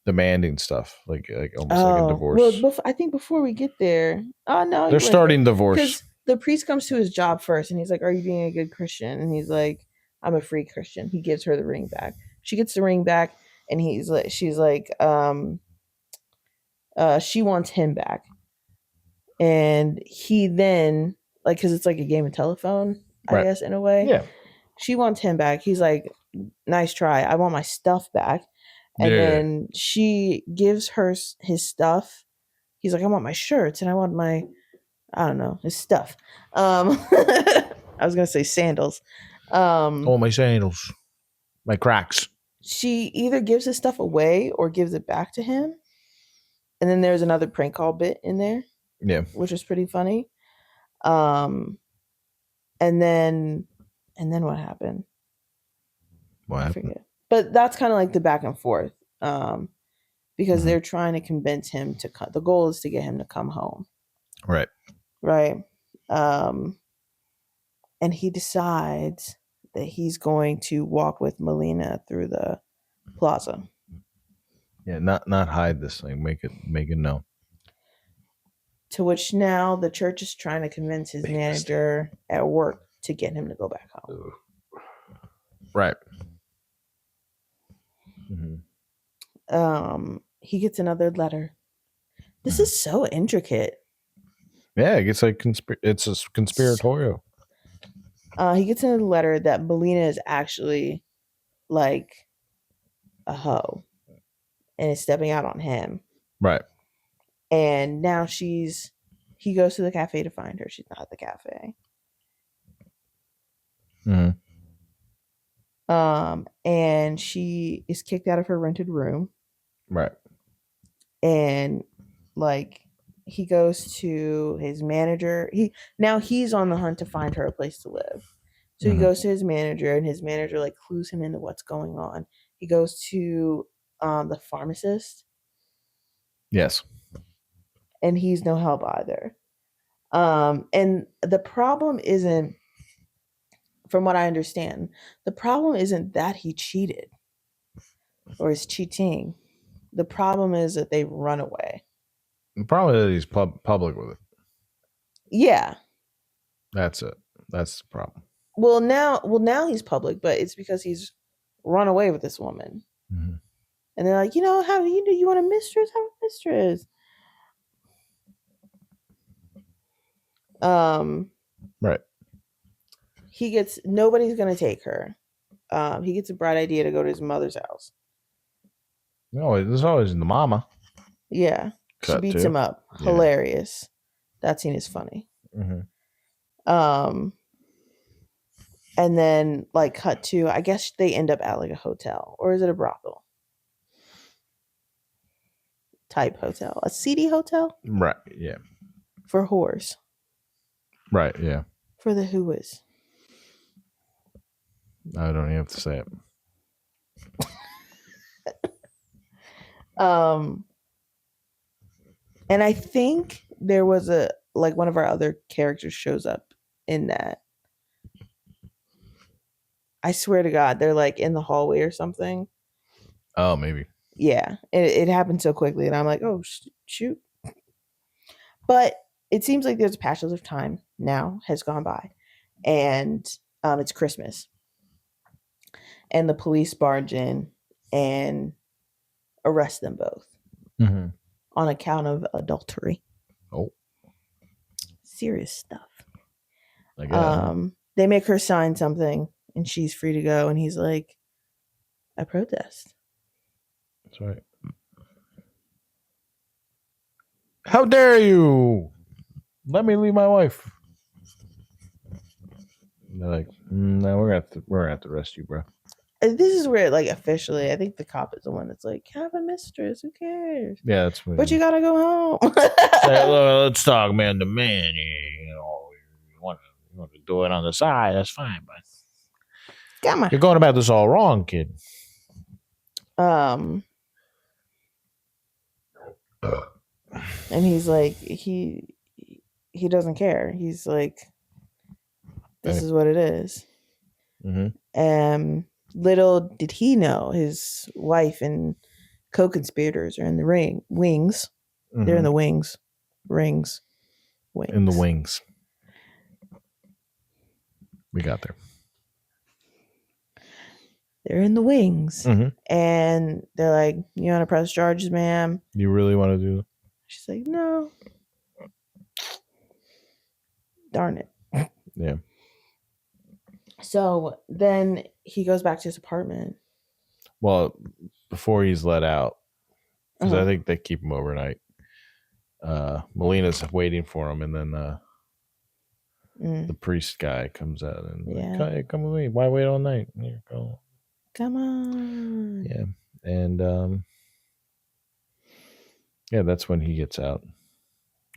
demanding stuff, like almost like a Oh, well, divorce. I think before we get there, oh no, They're you went there starting divorce. because the priest comes to his job first, and he's like, "Are you being a good Christian?" And he's like, "I'm a free Christian." He gives her the ring back. She gets the ring back, and she's like, she wants him back, and he then like because it's like a game of telephone, I guess in a way. Yeah. She wants him back. He's like, "Nice try. I want my stuff back." And then she gives her his stuff. He's like, "I want my shirts and I want my, I don't know, his stuff." I was gonna say sandals. All my sandals, my Crocs. She either gives his stuff away or gives it back to him. And then there's another prank call bit in there. Yeah. Which was pretty funny. And then what happened? I forget. But that's kind of like the back and forth. Because they're trying to convince him to come. The goal is to get him to come home. Right. Right. And he decides that he's going to walk with Melina through the plaza. Yeah, not hide this thing. Make it known. To which now the church is trying to convince his manager at work to get him to go back home. Right. Mm-hmm. He gets another letter. This is so intricate. Yeah, it gets like it's a conspiratorial. He gets another letter that Melina is actually like a hoe and is stepping out on him. Right. And now he goes to the cafe to find her. She's not at the cafe. Mm-hmm. And she is kicked out of her rented room. Right. And like he goes to his manager. He's on the hunt to find her a place to live. So he goes to his manager, and his manager like clues him into what's going on. He goes to the pharmacist. Yes. And he's no help either. And the problem isn't, from what I understand, the problem isn't that he cheated or is cheating. The problem is that they run away. The problem is that he's public with it. Yeah. That's it. That's the problem. Well, now he's public, but it's because he's run away with this woman. Mm-hmm. And they're like, how do you want a mistress? Have a mistress. Right. Nobody's gonna take her. He gets a bright idea to go to his mother's house. No, there's always the mama. Yeah. She beats him up. Yeah. Hilarious. That scene is funny. Mm-hmm. And then like cut to, I guess they end up at like a hotel, or is it a brothel type hotel, a seedy hotel? Right. Yeah. For whores. Right. Yeah. For the whoas. I don't even have to say it. And I think there was one of our other characters shows up in that. I swear to God, they're like in the hallway or something. Oh, maybe. Yeah, it happened so quickly, and I'm like, oh shoot. But it seems like there's patches of time now has gone by, and it's Christmas, and the police barge in and arrest them both on account of adultery. Oh, serious stuff. They make her sign something, and she's free to go, and he's like, I protest. That's right. How dare you? Let me leave my wife. And they're like, No, we're gonna have to arrest you, bro. This is where, like, officially, I think the cop is the one that's like, have a mistress. Who cares? Yeah, that's what. But you gotta go home. Let's talk man to man. You know, you want to do it on the side? That's fine, but Come on. you're going about this all wrong, kid. And he's like, he doesn't care. He's like, this is what it is. Little did he know, his wife and co-conspirators are in the wings. They're in the wings. Wings. In the wings. We got there. They're in the wings. And they're like, you want to press charges, ma'am? You really want to do it? She's like, no. Darn it. Yeah. So then he goes back to his apartment. Well, before he's let out, because I think they keep him overnight. Melina's waiting for him, and then the priest guy comes out and like, hey, come with me. Why wait all night? Here, go. Come on. Yeah, and yeah, that's when he gets out.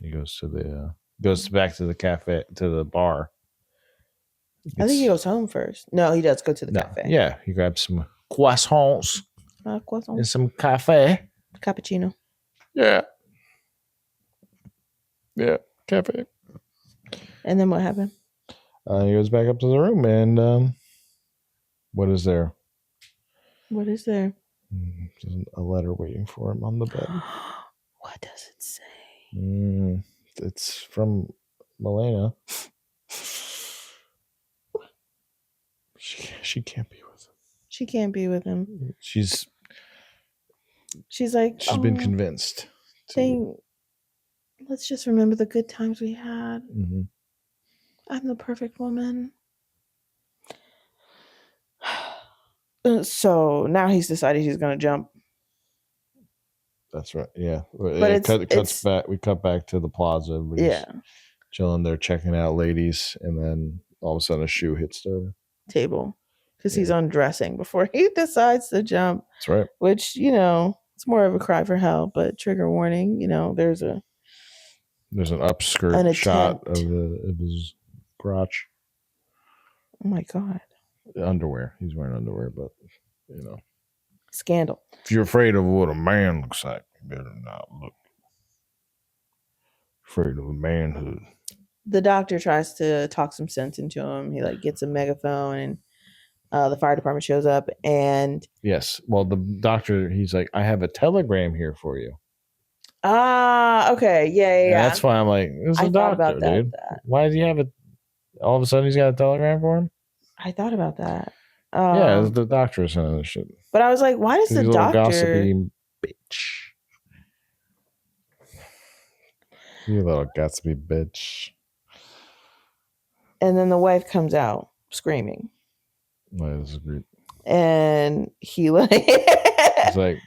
He goes to the goes back to the cafe, to the bar. I think he goes home first. No, he does go to the cafe. Yeah, he grabs some croissants and some cafe. Cappuccino. Yeah. Yeah, cafe. And then what happened? He goes back up to the room, and what is there? What is there? There's a letter waiting for him on the bed. What does it say? It's from Melina. She can't be with him. She can't be with him. She's like, she's been convinced. Let's just remember the good times we had. I'm the perfect woman. So now he's decided he's going to jump. That's right. Yeah. But it cuts back. We cut back to the plaza. Everybody's chilling there, checking out ladies, and then all of a sudden a shoe hits the table because he's undressing before he decides to jump. That's right. Which, it's more of a cry for help, but trigger warning. There's an upskirt shot of his crotch. Oh my God. Underwear. He's wearing underwear, but scandal. If you're afraid of what a man looks like, you better not look. Afraid of a manhood. The doctor tries to talk some sense into him. He gets a megaphone, and the fire department shows up. And yes, well, the doctor, he's like, I have a telegram here for you. Okay, yeah. That's why I'm like, this is a doctor, dude. Why does he have it? All of a sudden, he's got a telegram for him. I thought about that. Yeah, the doctor is sending this shit. But I was like, why does the doctor? Gossipy bitch. You little gossipy bitch. And then the wife comes out screaming. This is great. And he's like,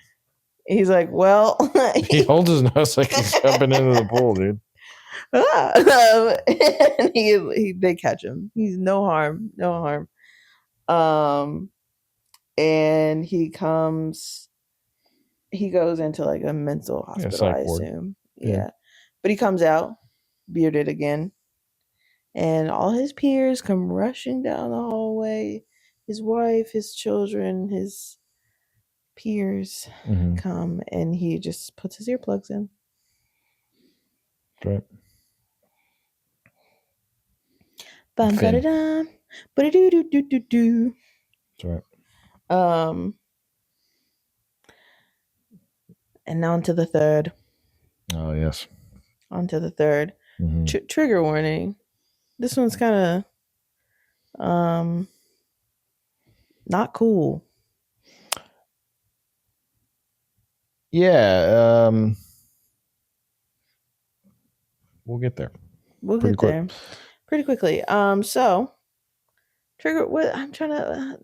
well, he holds his nose like he's jumping into the pool, dude. And they catch him. He's no harm. And he goes into a mental hospital, I assume. Yeah. But he comes out bearded again, and all his peers come rushing down the hallway. His wife, his children, his peers come, and he just puts his earplugs in. Right. Bum ba da dum, ba do do do do do. That's right. And now onto the third. Oh yes. Onto the third. Trigger warning. This one's kind of not cool. Yeah. We'll get there. We'll get there pretty quickly. So trigger. What I'm trying to.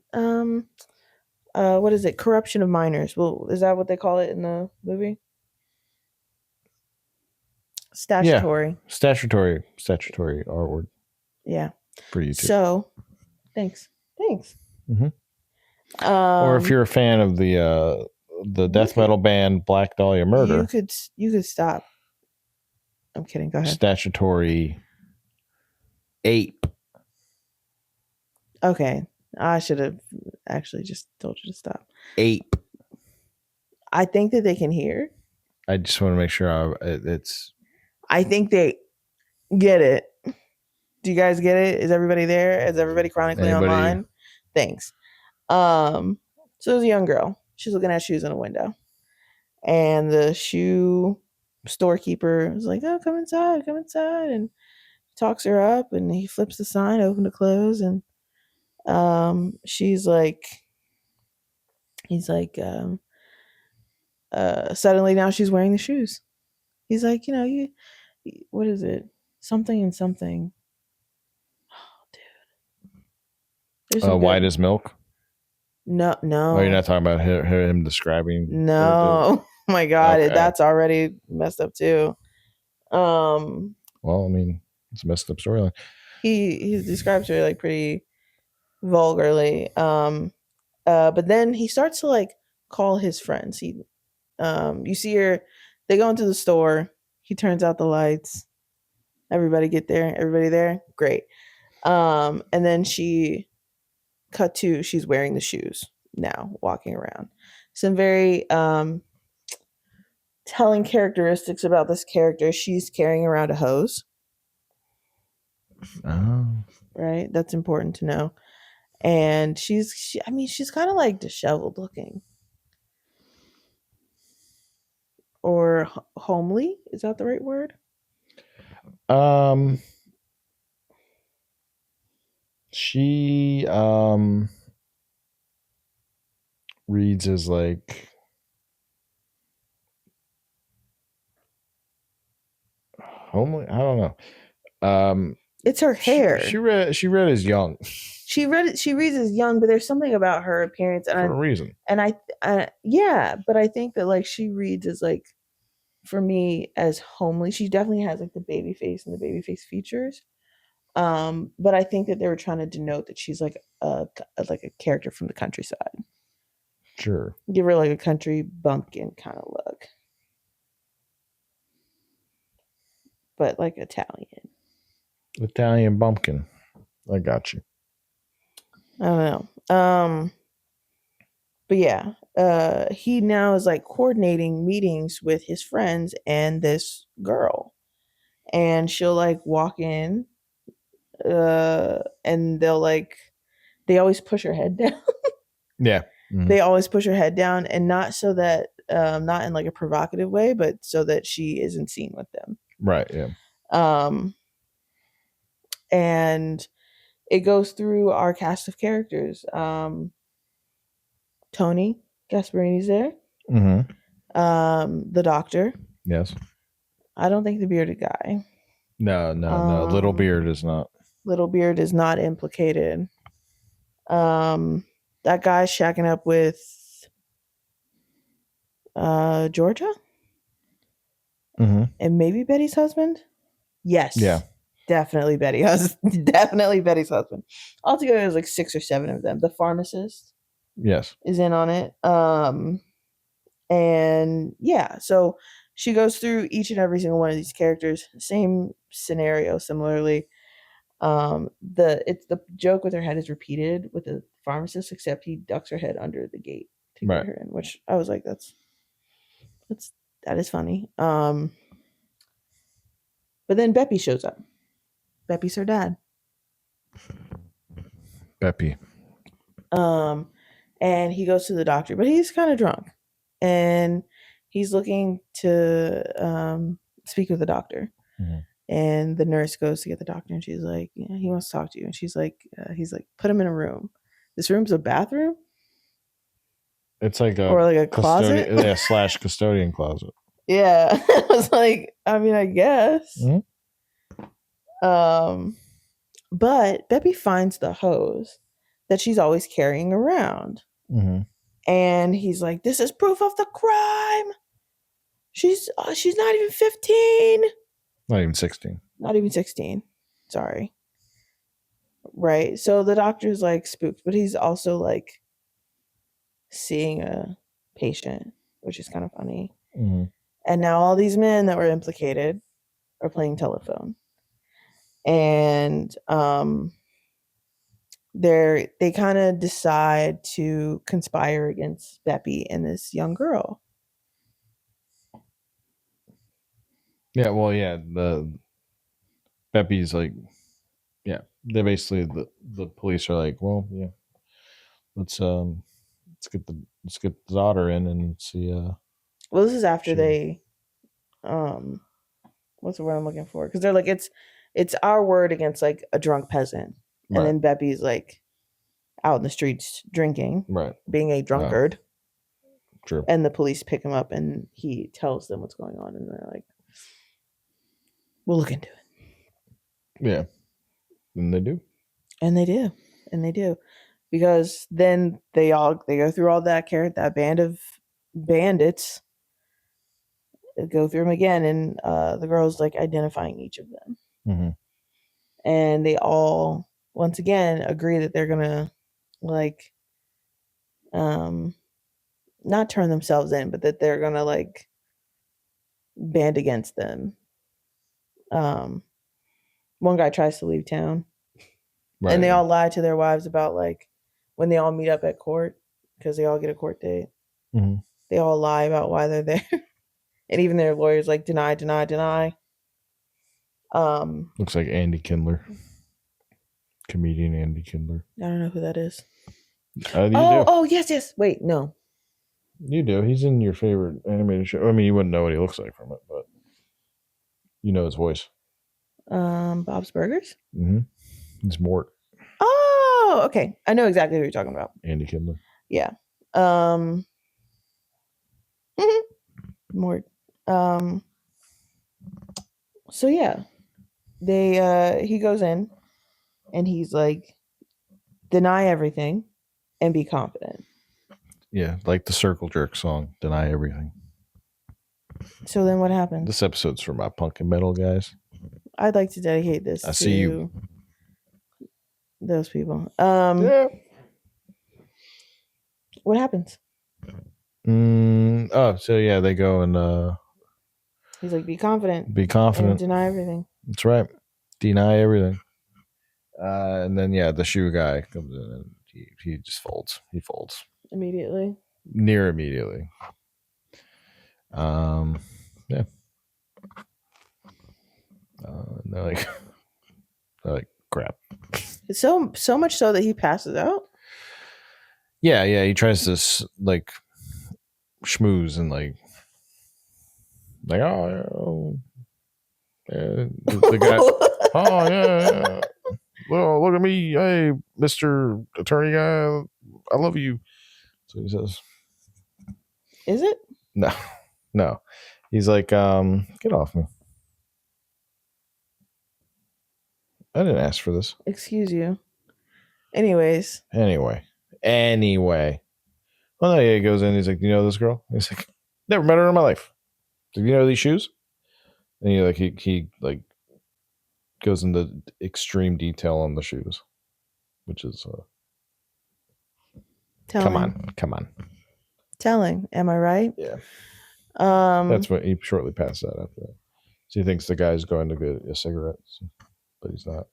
What is it? Corruption of minors. Well, is that what they call it in the movie? Statutory. Yeah. Statutory R word. Yeah. For you too. So Thanks. Or if you're a fan of the death metal band Black Dahlia Murder, you could stop. I'm kidding. Go ahead. Statutory ape. Okay, I should have actually just told you to stop. Ape. I think that they can hear. I just want to make sure it's. I think they get it. Do you guys get it? Is everybody there? Is everybody chronically online? Thanks. So there's a young girl. She's looking at shoes in a window. And the shoe storekeeper is like, oh, come inside. And talks her up and he flips the sign open to close. And she's like, he's like, suddenly now she's wearing the shoes. He's like, what is it? Something and something. White as milk. No. Oh, you're not talking about him describing. No, oh my God, okay. That's already messed up too. Well, I mean, it's a messed up storyline. He describes her like pretty vulgarly. But then he starts to like call his friends. You see her. They go into the store. He turns out the lights. Everybody get there. Everybody there. Great. And then she's wearing the shoes now, walking around. Some very telling characteristics about this character. She's carrying around a hose. Oh. Right? That's important to know. And she's kind of like disheveled looking. Or homely? Is that the right word? She reads as like homely. I don't know. It's her hair. She read as young. She reads as young, but there's something about her appearance for a reason. And yeah, but I think that like she reads as like, for me, as homely. She definitely has like the baby face and the baby face features. But I think that they were trying to denote that she's like a character from the countryside. Sure. Give her like a country bumpkin kind of look. But like Italian bumpkin. I got you. I don't know. But yeah, he now is like coordinating meetings with his friends and this girl. And she'll like walk in, and they always push her head down. Yeah. Mm-hmm. They always push her head down, and not so that, not in like a provocative way, but so that she isn't seen with them. Right. Yeah. And it goes through our cast of characters. Tony Gasparini's there. Mm-hmm. The doctor. Yes. I don't think the bearded guy. No. Little Beard is not. Little Beard is not implicated. That guy's shacking up with Georgia. Mm-hmm. And maybe Betty's husband. Yes. Yeah. Definitely Definitely Betty's husband. Altogether, there's like 6 or 7 of them. The pharmacist. Yes. Is in on it. And yeah, so she goes through each and every single one of these characters. Same scenario, similarly. The joke with her head is repeated with the pharmacist, except he ducks her head under the gate to get her in, which I was like, that is funny. But then Beppy shows up. Beppy's her dad. Beppy. And he goes to the doctor, but he's kind of drunk, and he's looking to speak with the doctor. Mm-hmm. And the nurse goes to get the doctor, and she's like, yeah, he wants to talk to you. And she's like, he's like, put him in a room. This room's a bathroom? It's like a closet? Yeah, / custodian closet. Yeah. I was like, I mean, I guess. Mm-hmm. But Beppy finds the hose that she's always carrying around. Mm-hmm. And he's like, this is proof of the crime. She's not even 15. Not even 16. Not even 16. Sorry. Right. So the doctor's like spooked, but he's also like seeing a patient, which is kind of funny. Mm-hmm. And now all these men that were implicated are playing telephone. And they kind of decide to conspire against Beppy and this young girl. Yeah, well, yeah, the Beppy's like, yeah, they basically the police are like, well, yeah, let's get the daughter in and see. Well, this is after She, they what's the word I'm looking for? Because they're like it's our word against like a drunk peasant, and right, then Beppy's like out in the streets drinking, right, being a drunkard, true, and the police pick him up, and he tells them what's going on, and they're like, "We'll look into it," yeah, and they do. and they do, and they do, because then they go through all that band of bandits, go through them again, and the girl's like identifying each of them. Mm-hmm. And they all once again agree that they're gonna like um not turn themselves in, but that they're gonna like band against them. um One guy tries to leave town, Right. and they all lie to their wives about like when they all meet up at court, because they all get a court date. Mm-hmm. They all lie about why they're there. And even their lawyers like deny, deny, deny. Looks like Andy Kindler, comedian Andy Kindler. I don't know who that is. You Oh, yes. Wait, no. You do. He's in your favorite animated show. I mean, you wouldn't know what he looks like from it, but you know his voice. Bob's Burgers. Mm-hmm. He's Mort. Oh, okay. I know exactly who you're talking about. Andy Kindler. Yeah. Mort. So yeah, he goes in, and he's like, deny everything and be confident. Yeah, like the Circle Jerk song, "Deny Everything." So then what happens? This episode's for my punk and metal guys. I'd like to dedicate this I to see you. Those people. Yeah. What happens? Oh, so yeah, they go and He's like, be confident. be confident. And deny everything. That's right. Deny everything. And then yeah, the shoe guy comes in and he just folds. He folds Immediately. near immediately. Yeah. They're like crap. It's so much so that he passes out. Yeah. He tries to like schmooze and like oh yeah, the guy. Oh yeah. Well, look at me, hey, Mr. Attorney guy, I love you. So he says. Is it? No. He's like, get off me. I didn't ask for this. Excuse you. Anyways. Anyway. Well, no, yeah, he goes in. He's like, do you know this girl? He's like, never met her in my life. Do you know these shoes? And he like goes into extreme detail on the shoes, which is Telling. come on. Telling. Am I right? Yeah. That's what he shortly passed out after that. So he thinks the guy's going to get a cigarette, but he's not.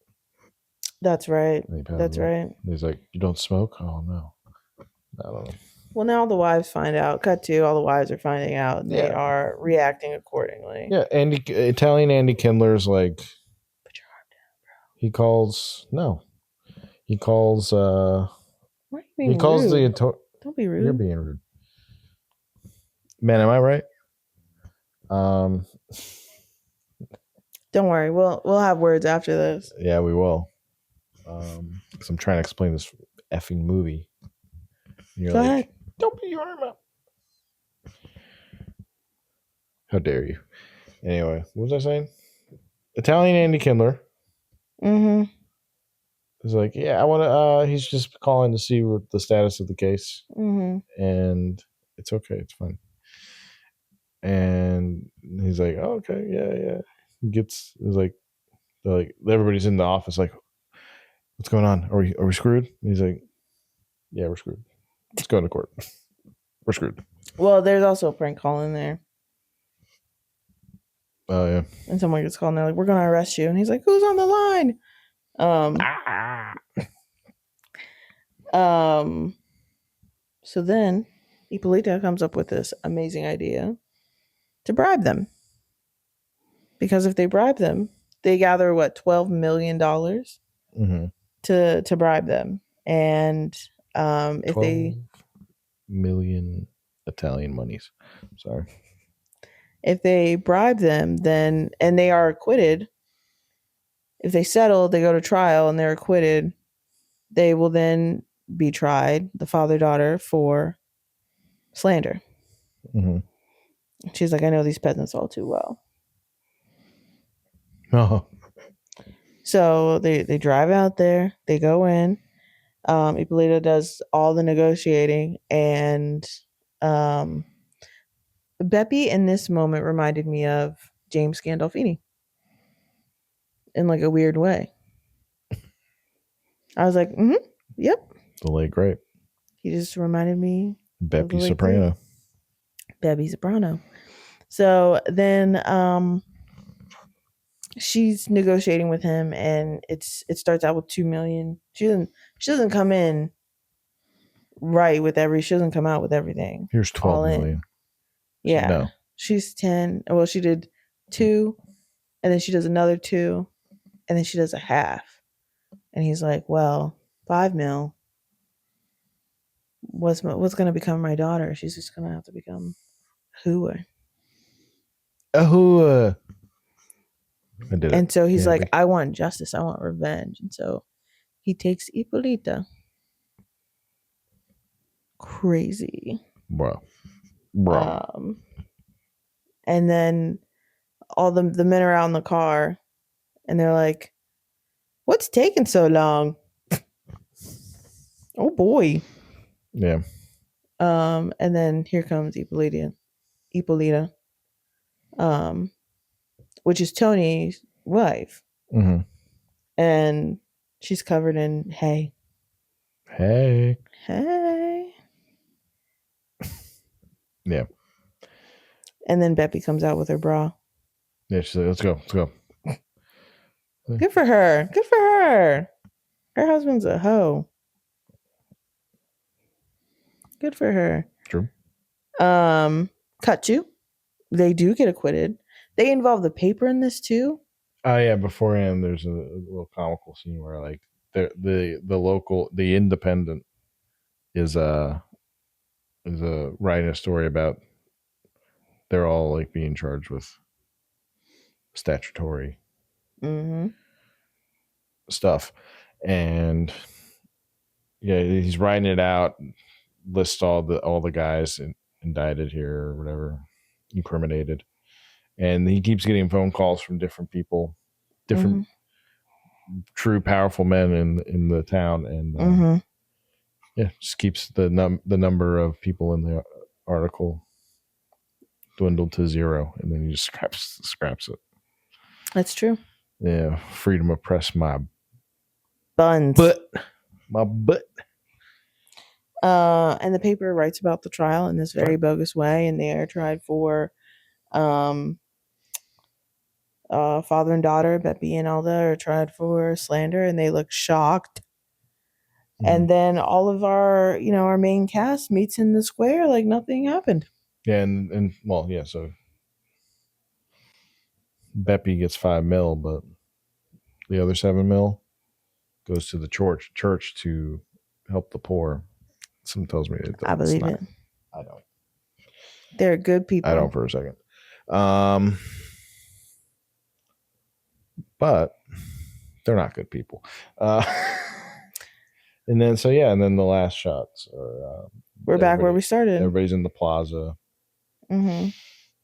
That's right. That's right. He's like, you don't smoke? Oh no. I don't know. Well, now the wives find out. Cut to all the wives are finding out. And they are reacting accordingly. Yeah, Italian Andy Kindler's like, put your arm down, bro. He calls Why are you being rude? Don't be rude. You're being rude. Man, am I right? Don't worry. We'll have words after this. Yeah, we will. Because I'm trying to explain this effing movie. You're Go ahead. Don't put your arm up. How dare you? Anyway, what was I saying? Italian Andy Kindler. Mm-hmm. He's like, yeah, I want to. He's just calling to see what the status of the case, and it's okay, it's fine. And he's like, oh, okay, yeah. He's like, everybody's in the office, like, what's going on? Are we screwed? And he's like, yeah, we're screwed. Let's go into court. We're screwed. Well, there's also a prank call in there. Oh yeah. And someone gets called and they're like, we're going to arrest you. And he's like, who's on the line? So then Ippolito comes up with this amazing idea to bribe them. Because if they bribe them, they gather $12 million to bribe them. And if 12 million Italian monies. Sorry. If they bribe them, then and they are acquitted, if they settle, they go to trial and they're acquitted, they will then be tried, the father-daughter, for slander. She's like, I know these peasants all too well. So they drive out there, they go in. Ippolito does all the negotiating, and Beppy in this moment reminded me of James Gandolfini in like a weird way. I was like, yep. The late great. He just reminded me Beppy Soprano. Beppy Soprano. So then she's negotiating with him, and it starts out with $2 million. She doesn't come in right with she doesn't come out with everything. Here's 12 million. Yeah. No. She's 10. Well, she did 2, and then she does another 2, and then she does a half. And he's like, well, 5 mil. What's going to become my daughter? She's just going to have to become a hooer. A hooer. I did it. And so he's like, I want justice. I want revenge. And so he takes Ippolito. Crazy. Bro. And then all the men are out in the car, and they're like, what's taking so long? Oh boy. Yeah. And then here comes Ippolito, which is Tony's wife. And she's covered in hay. Hey. Yeah. And then Beppy comes out with her bra. Yeah, she's like, let's go. Good for her. Her husband's a hoe. Good for her. True. Cut to. They do get acquitted. They involve the paper in this too. Oh yeah, beforehand there's a little comical scene where like the local, the Independent is writing a story about they're all like being charged with statutory stuff, and yeah, he's writing it out, lists all the guys indicted here or whatever, incriminated, and he keeps getting phone calls from different people, different true powerful men in the town, and yeah, just keeps the number of people in the article dwindled to 0, and then he just scraps it. That's true. Yeah, freedom of press, my buns, my butt. And the paper writes about the trial in this very bogus way, and they are tried for father and daughter, Beppy and Alda, are tried for slander, and they look shocked. And then all of our main cast meets in the square like nothing happened. Yeah, and well, yeah, so Beppy gets 5 mil, but the other 7 mil goes to the church to help the poor. Something tells me I believe it. I don't. They're good people. I don't for a second. But they're not good people. And then the last shots are we're back where we started. Everybody's in the plaza. Doing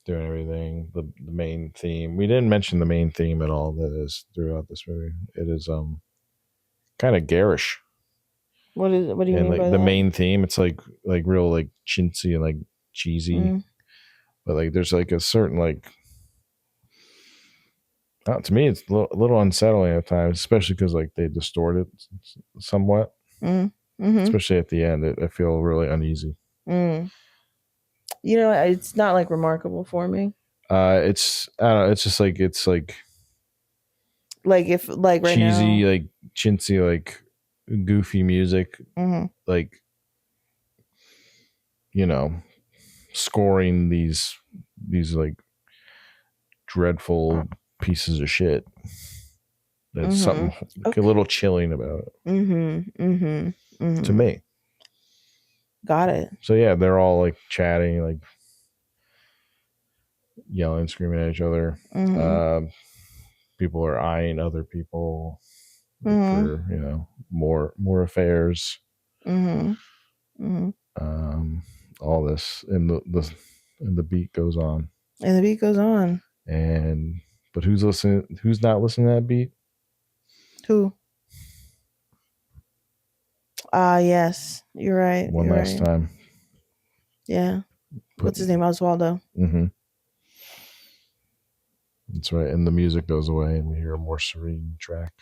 everything. The main theme. We didn't mention the main theme at all that is throughout this movie. It is kind of garish. What do you mean like by the that? main theme? It's like real like chintzy and like cheesy. But like there's like a certain like To me, it's a little unsettling at times, especially because like they distort it somewhat. Mm-hmm. Especially at the end, I feel really uneasy. Mm. You know, it's not like remarkable for me. It's I don't know. It's like Like if like right cheesy, now. like chintzy, like goofy music, Mm-hmm. like you know, scoring these like dreadful pieces of shit. There's Mm-hmm. something a Okay. little chilling about it Mm-hmm. Mm-hmm. to Mm-hmm. me. Got it. So yeah, they're all like chatting, like yelling, screaming at each other. Mm-hmm. People are eyeing other people like, Mm-hmm. for more affairs. Mm-hmm. Mm-hmm. Um, all this and the beat goes on, And the beat goes on. and but who's listening? Who's not listening to that beat? Who? Ah, yes. You're right. One You're last right. time. Yeah. Put What's his name? Oswaldo. mm-hmm. That's right. And the music goes away, and we hear a more serene track.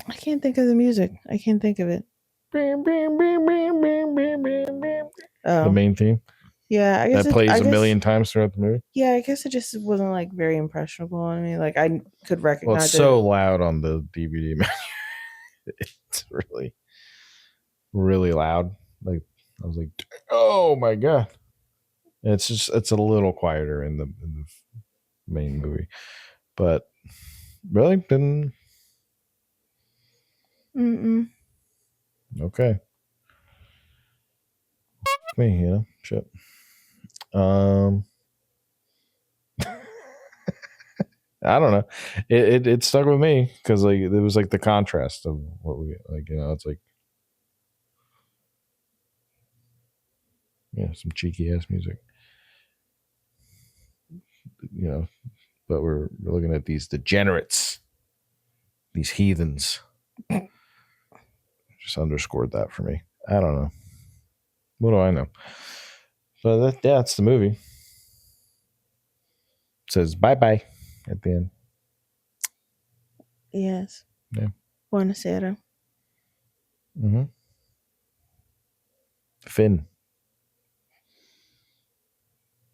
I can't think of the music. I can't think of it. The Oh. main theme Yeah, I guess that it plays I a guess million times throughout the movie. yeah, I guess it just wasn't like very impressionable on me. Like I could Well, it's recognize so it. loud on the DVD. It's really, really loud. Like I was like, oh my god. And it's a little quieter in the main movie, but really didn't. Mm-mm. Okay, me, shit. Um, I don't know. It stuck with me because like it was like the contrast of what we like. It's like some cheeky ass music. But we're looking at these degenerates, these heathens. Just underscored that for me. I don't know. What do I know? So that's the movie. It says bye bye at the end. Yes. Yeah. Buonasera. Mm-hmm. Finn.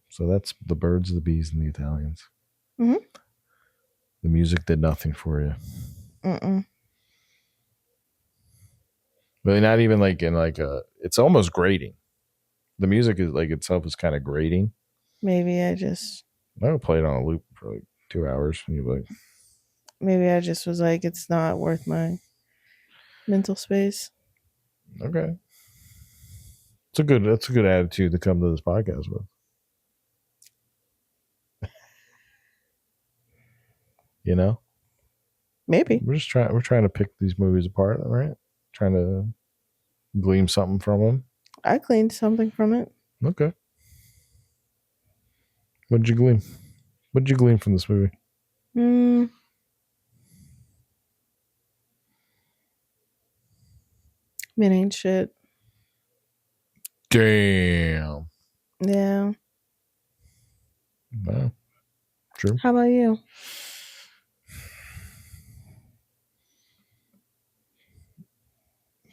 So that's the birds, the bees, and the Italians. Mm-hmm. The music did nothing for you. Mm-mm. Really, not even like in like a. It's almost grating. The music is like itself is kind of grating. Maybe I just I would play it on a loop for like 2 hours, and you're like, was like, it's not worth my mental space. okay, that's a good attitude to come to this podcast with. Maybe. We're trying to pick these movies apart, right? Trying to glean something from them. I cleaned something from it. Okay. What did you glean? What did you glean from this movie? It ain't shit. Damn. Yeah. Wow. True. How about you?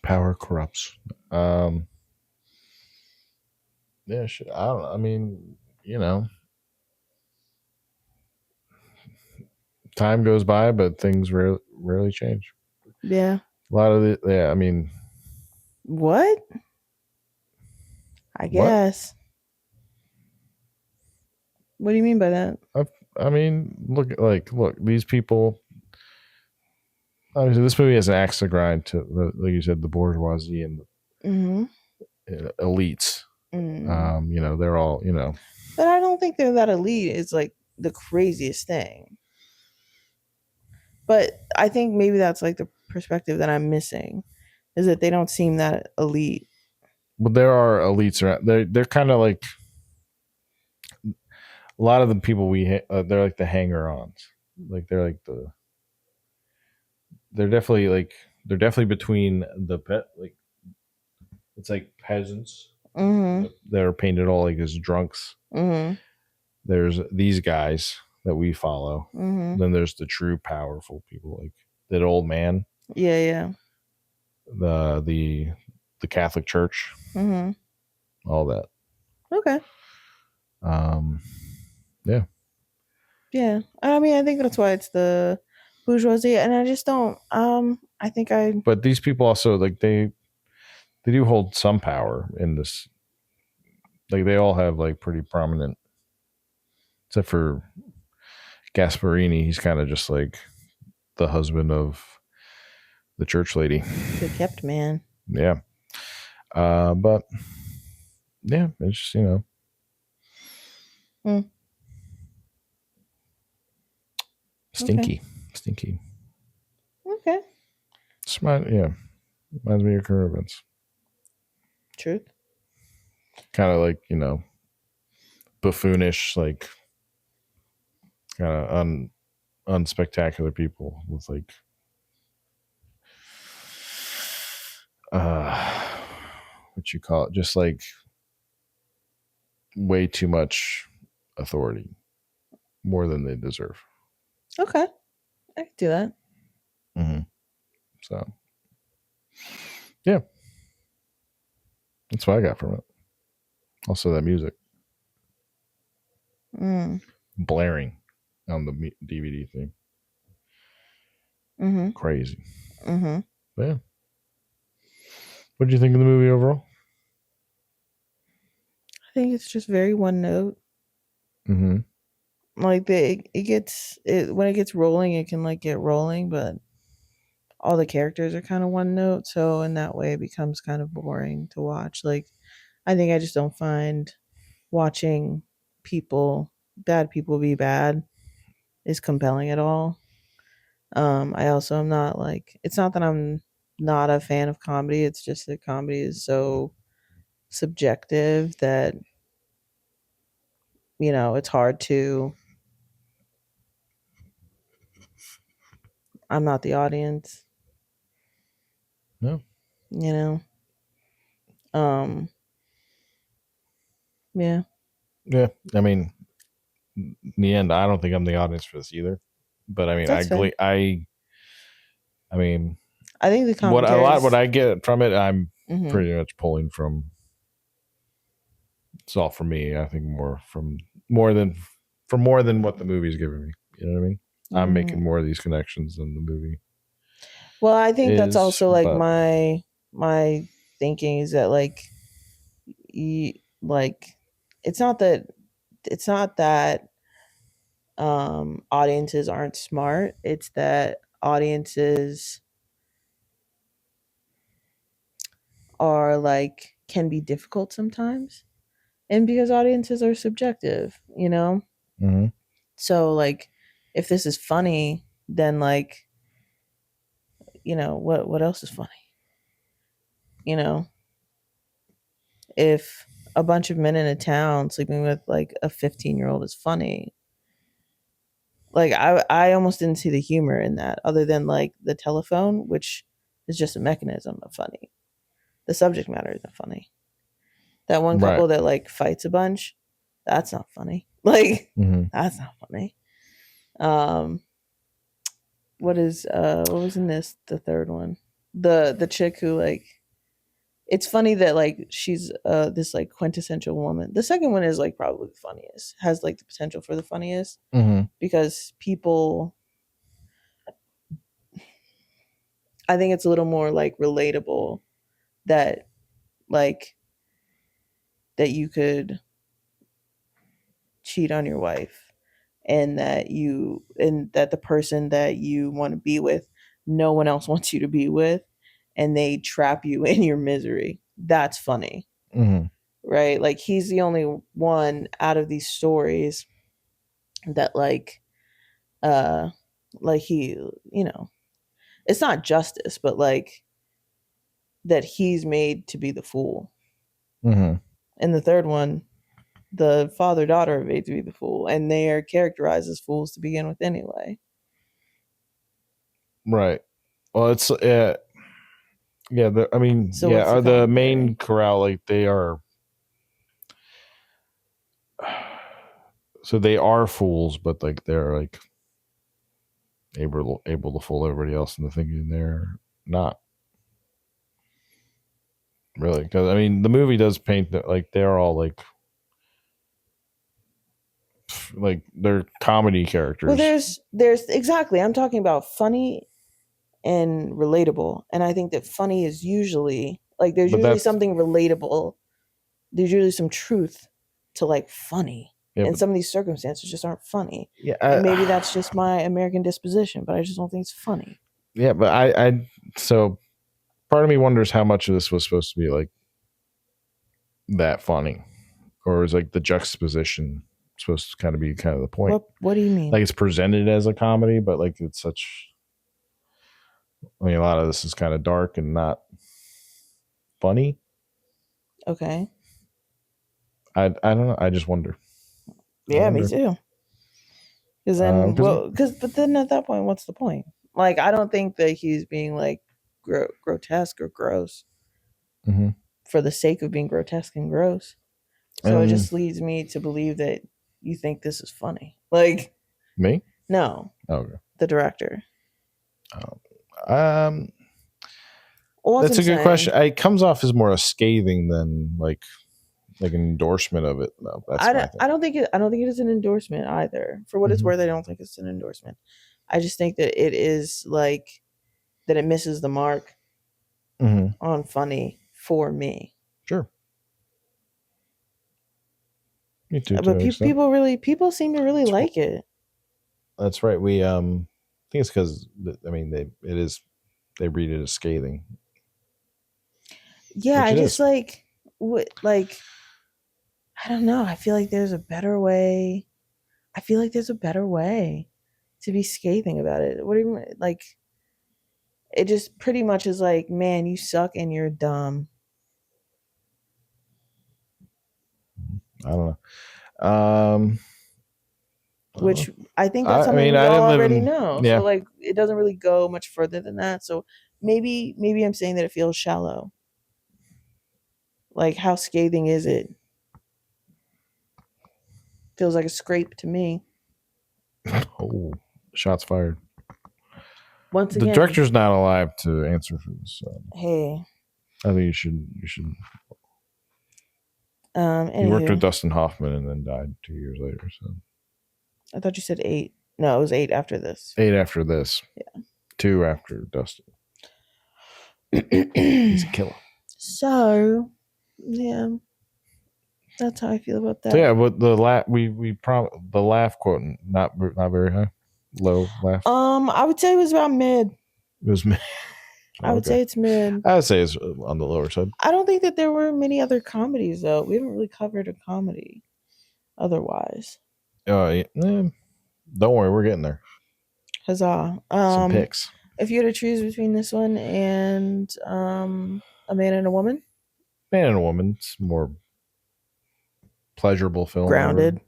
Power corrupts. Yeah, shit. I don't know. I mean, time goes by, but things rarely change. Yeah. A lot of it, yeah, I mean, What? I what? guess. What do you mean by that? I mean, look, these people. Obviously, this movie has an axe to grind to, like you said, the bourgeoisie and Mm-hmm. elites. They're all, But I don't think they're that elite is like the craziest thing. But I think maybe that's like the perspective that I'm missing is that they don't seem that elite. Well, there are elites around. They're kind of like a lot of the people they're like the hanger-ons. Like they're definitely between the pet like it's like peasants Mm-hmm. that are painted all like as drunks, Mm-hmm. there's these guys that we follow. Mm-hmm. Then there's the true powerful people, like that old man, Yeah, yeah. the Catholic Church, Mm-hmm. all that. Okay. Yeah. Yeah. I mean, I think that's why it's the bourgeoisie, and I just don't. I think I. But these people also like they do hold some power in this. Like they all have like pretty prominent, except for Gasparini. He's kind of just like the husband of the church lady. The kept man. Yeah. But yeah, it's just, Hmm. stinky, stinky. Okay. Yeah, reminds me of current events. Truth. Kind of like buffoonish, like kind of unspectacular people with like what you call it, just like way too much authority, more than they deserve. Okay. I can do that. Mm-hmm. So yeah, that's what I got from it. Also, that music blaring on the DVD thing. Mm-hmm. Crazy. Mm-hmm. But yeah. What did you think of the movie overall? I think it's just very one note. Mm-hmm. Like it gets it when it gets rolling, it can like get rolling, but all the characters are kind of one note, so in that way it becomes kind of boring to watch. Like I think I just don't find watching bad people be bad is compelling at all. I also am not like it's not that I'm not a fan of comedy, it's just that comedy is so subjective that it's hard to I'm not the audience, Yeah. you know. Um yeah, Yeah. I mean, in the end, I don't think I'm the audience for this either. But I mean, that's fair. I mean, I think the what commentaries. I get from it, I'm Mhm. pretty much pulling from. It's all for me. I think more than more than what the movie's giving me. You know what I mean? I'm making Mhm. more of these connections than the movie Well, I think that's is. also like But my thinking is that like it's not that it's not that audiences aren't smart, it's that audiences are like can be difficult sometimes, and because audiences are subjective. mm-hmm. So like if this is funny, then like what else is funny, you know if a bunch of men in a town sleeping with like a 15-year-old is funny. Like I almost didn't see the humor in that other than like the telephone, which is just a mechanism of funny. The subject matter isn't funny. That one Right. couple that like fights a bunch, that's not funny. Like Mm-hmm. that's not funny. Um what was in the third one? The chick who like it's funny that like she's this like quintessential woman. The second one is like probably the funniest. Has like the potential for the funniest Mm-hmm. because people I think it's a little more like relatable that like that you could cheat on your wife and that the person that you want to be with no one else wants you to be with and they trap you in your misery. That's funny. Mm-hmm. Right? Like he's the only one out of these stories that uh like he, it's not justice, but like that he's made to be the fool. Mm-hmm. In the third one, the father daughter are made to be the fool, and they are characterized as fools to begin with anyway. Right. Well, it's yeah. I mean, So yeah. what's the Are the main commentary? chorale like they are So they are fools, but like they're like able to fool everybody else into thinking they're not really. Because I mean, the movie does paint that like they're all like they're comedy characters. Well, there's exactly. I'm talking about funny and relatable, and I think that funny is usually like there's But usually that's something relatable. There's usually some truth to like funny, and some of these circumstances just aren't funny. Yeah, And maybe that's just my American disposition, but I just don't think it's funny. Yeah, but I so part of me wonders how much of this was supposed to be like that funny, or is like the juxtaposition supposed to kind of be kind of the point? What do you mean? Like it's presented as a comedy, but like it's such. I mean, a lot of this is kind of dark and not funny. Okay. I don't know. I just wonder. Yeah, me too. Because then, but then at that point, what's the point? Like, I don't think that he's being like grotesque or gross for the sake of being grotesque and gross. So it just leads me to believe that you think this is funny. Like me? No. Okay. The director. That's a good question. It comes off as more a scathing than like an endorsement of it. No, that's I don't think it is an endorsement either. For what it's worth, I don't think it's an endorsement. I just think that it is like that it misses the mark on funny for me. Sure. Me too. But people seem to really like it. That's right. We I think it's because I mean they read it as scathing. Yeah, I just like I don't know. I feel like there's a better way. I feel like there's a better way to be scathing about it. What do you mean? Like, it just pretty much is like, man, you suck and you're dumb. I don't know. Which I think that's something we all already know. Yeah. So like, it doesn't really go much further than that. So maybe I'm saying that it feels shallow. Like, how scathing is it? Feels like a scrape to me. Oh, shots fired. Once again, the director's not alive to answer for this. Hey, I think you should. He worked with Dustin Hoffman and then died 2 years later. So I thought you said 8. No, it was 8 after this. 8 after this. Yeah. 2 after Dustin. He's a killer. So, yeah, that's how I feel about that. So yeah, but the the laugh quote not very high, low laugh. I would say it was about mid. It was mid. I would say it's mid. I would say it's on the lower side. I don't think that there were many other comedies though. We haven't really covered a comedy otherwise. Yeah, don't worry, we're getting there. Huzzah! Some picks. If you had to choose between this one and A Man and a Woman, Man and a Woman, it's more pleasurable film. Grounded.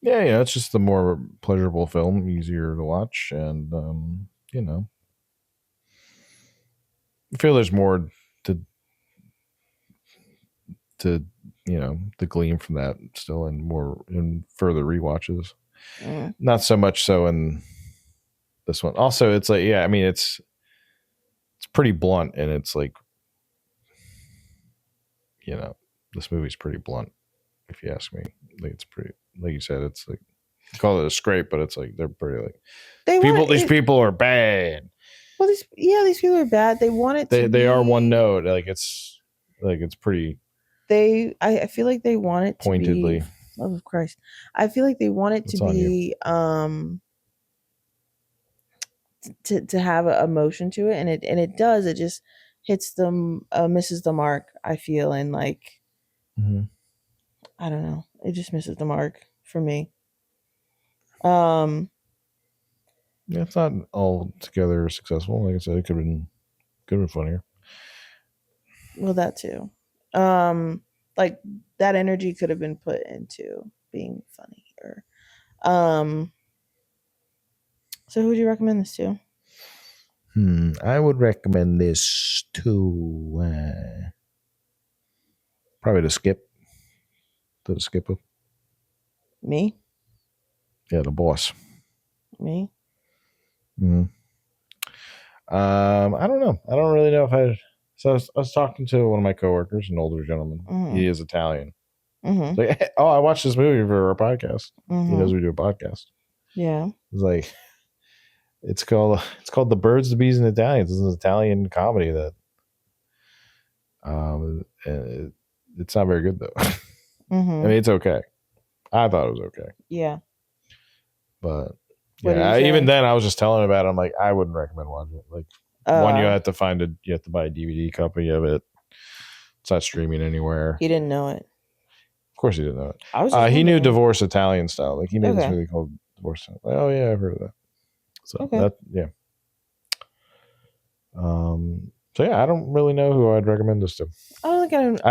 Yeah, it's just the more pleasurable film, easier to watch, and I feel there's more to the gleam from that still, and more in further rewatches. Not so much so in this one. Also, it's like, yeah, I mean, it's pretty blunt, and it's like, this movie's pretty blunt, if you ask me. Like, it's pretty, like you said, it's like, you call it a scrape, but it's like they're pretty like these people are bad. Well, these people are bad. They want it to they are one note. Like it's pretty. I feel like they want it pointedly. To be, love of Christ. I feel like they want it to be to have an emotion to it, and it does. It just hits them, misses the mark. I feel, and like, I don't know. It just misses the mark for me. Yeah, it's not altogether successful. Like I said, it could have been funnier. Well, that too. Like that energy could have been put into being funnier. So who would you recommend this to? I would recommend this to Probably the skip. The skipper. Me? Yeah, the boss. Me? Mm-hmm. I don't know. I don't really know if I. So I was talking to one of my coworkers, an older gentleman. Mm-hmm. He is Italian. Mm-hmm. Like, hey, oh, I watched this movie for our podcast. He knows Mm-hmm. we do a podcast. Yeah. It's like it's called The Birds, the Bees, and the Italians. It's an Italian comedy that it's not very good though. Mm-hmm. I mean, it's okay. I thought it was okay, Yeah. but What did yeah, he say? even then I was just telling him about it. I'm like, I wouldn't recommend watching it. Like, one, you have to buy a DVD copy of it. It's not streaming anywhere. He didn't know it. Of course, he didn't know it. I was just he knew wondering. Divorce Italian style. Like, he made this Okay. movie called Divorce. Like, oh yeah, I've heard of that. So Okay. that yeah. So yeah, I don't really know who I'd recommend this to. I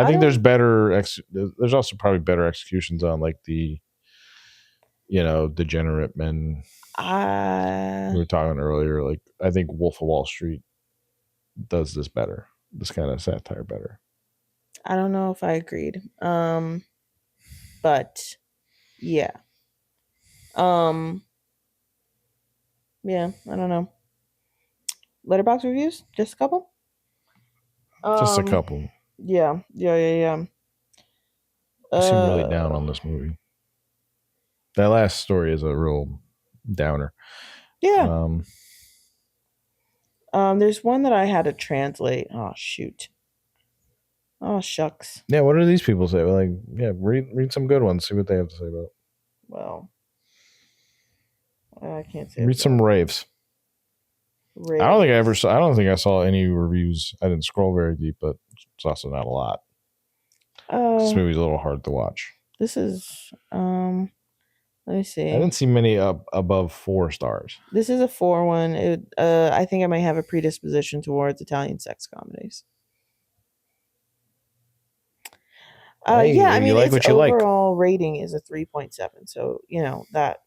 think there's better. There's also probably better executions on like the, degenerate men. We were talking earlier. Like, I think Wolf of Wall Street does this better. This kind of satire better. I don't know if I agreed. But yeah. Yeah, I don't know. Letterbox reviews? Just a couple? Just a couple. Yeah. I seem really down on this movie. That last story is a real downer. Yeah. There's one that I had to translate. Oh shoot. Oh shucks. Yeah, what do these people say? Like, yeah, read some good ones. See what they have to say about it. Well, I can't say. Read some raves. I don't think I saw any reviews. I didn't scroll very deep, but it's also not a lot. This movie's a little hard to watch. This is let me see. I didn't see many above 4 stars. This is a 4 one. I think I might have a predisposition towards Italian sex comedies. Hey, yeah, I mean, like its what you overall rating is a 3.7, so that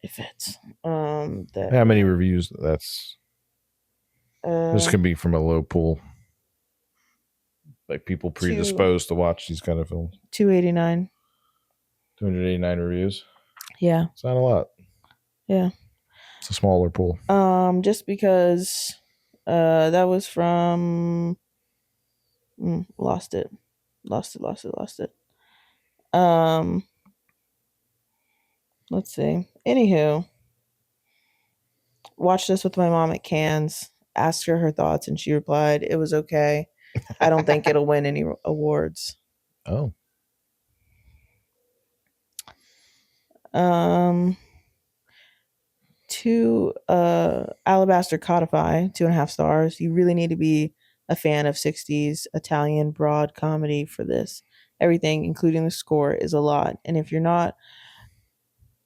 it fits. How many reviews? That's this could be from a low pool, like people predisposed to watch these kind of films. 289. 289 reviews. Yeah, it's not a lot. Yeah, it's a smaller pool. Just because that was from lost it. Let's see. Anywho, watched this with my mom at Cannes. Asked her thoughts, and she replied, "It was okay. I don't think it'll win any awards." Oh. To Alabaster Codify, 2.5 stars. You really need to be a fan of 60s Italian broad comedy for this. Everything, including the score, is a lot. And if you're not,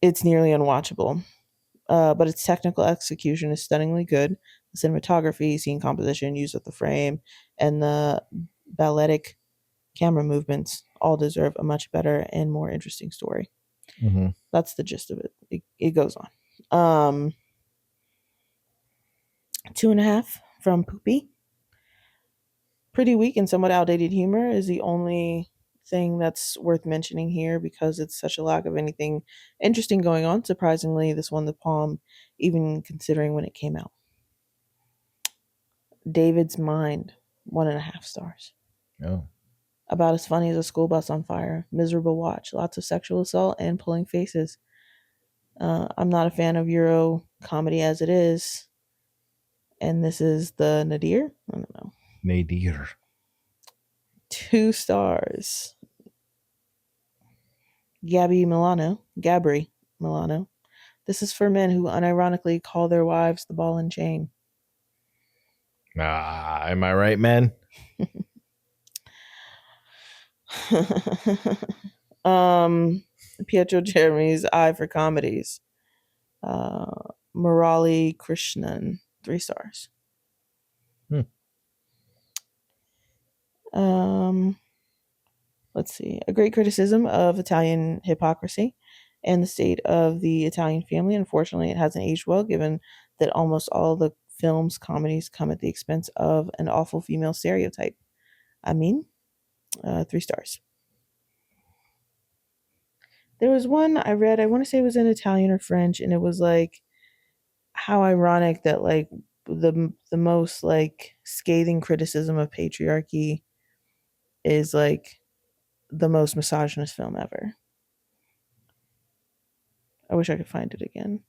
it's nearly unwatchable. But its technical execution is stunningly good. The cinematography, scene composition, use of the frame, and the balletic camera movements all deserve a much better and more interesting story. Mm-hmm. That's the gist of it. It goes on. 2.5 from Poopy. Pretty weak and somewhat outdated humor is the only thing that's worth mentioning here because it's such a lack of anything interesting going on. Surprisingly, this won the Palme, even considering when it came out. David's Mind, 1.5 stars. Oh. About as funny as a school bus on fire. Miserable watch. Lots of sexual assault and pulling faces. I'm not a fan of Euro comedy as it is. And this is the Nadir? I don't know. Nadir. 2 stars. Gabri Milano. This is for men who unironically call their wives the ball and chain. Am I right, men? Pietro Germi's Eye for Comedies. Murali Krishnan, 3 stars. Let's see. A great criticism of Italian hypocrisy and the state of the Italian family. Unfortunately, it hasn't aged well, given that almost all the film's comedies come at the expense of an awful female stereotype. I mean, 3 stars. There was one I read, I want to say it was in Italian or French, and it was like, how ironic that like the most like scathing criticism of patriarchy is like the most misogynist film ever. I wish I could find it again.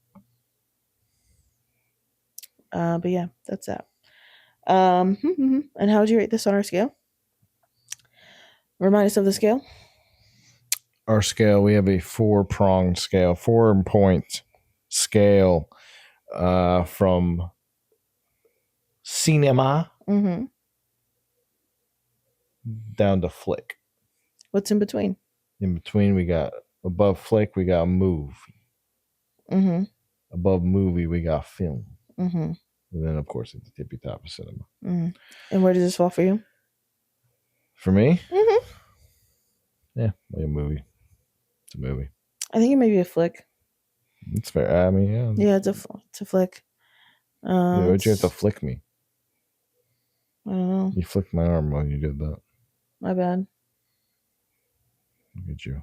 But yeah, that's that. And how would you rate this on our scale? Remind us of the scale. Our scale, we have a 4-pronged scale, 4-point scale from cinema down to flick. What's in between? In between, we got above flick, we got movie. Above movie, we got film. And then, of course, at the tippy top of cinema. And where does this fall for you? For me? Yeah, like a movie. It's a movie. I think it may be a flick. It's fair. I mean, yeah. Yeah, it's a flick. Yeah, why'd you have to flick me? I don't know. You flicked my arm while you did that. My bad. Look at you.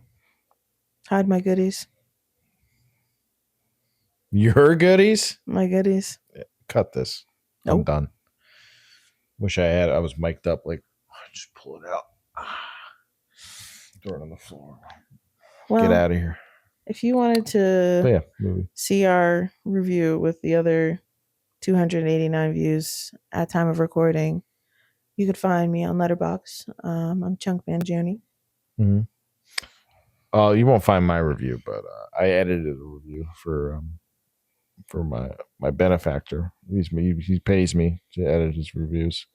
Hide my goodies. Your goodies? My goodies. Yeah, cut this. Nope. I'm done. Wish I was mic'd up. Like, just pull it out. Throw it on the floor. Well, get out of here. If you wanted to see our review with the other 289 views at time of recording, you could find me on Letterboxd. I'm Chunkman Joni. You won't find my review, but I edited a review for my benefactor. He pays me to edit his reviews.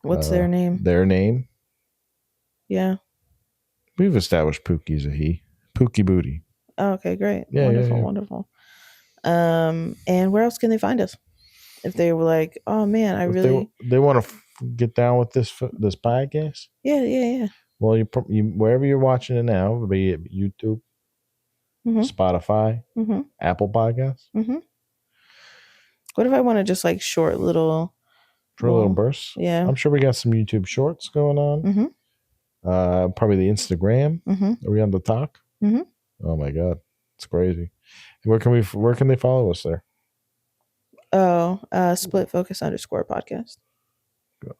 What's their name? Their name? Yeah. We've established Pookie's a he. Pookie Booty. Oh, okay, great. Yeah, wonderful. And where else can they find us? If they were like, oh man, they want to get down with this podcast. Yeah. Well, you wherever you're watching it now, be it YouTube, Spotify, Apple Podcasts. What if I want to just like short little bursts? Yeah, I'm sure we got some YouTube shorts going on. Probably the Instagram. Are we on the talk? Oh my god, it's crazy. Where can they follow us there? Split Focus _ podcast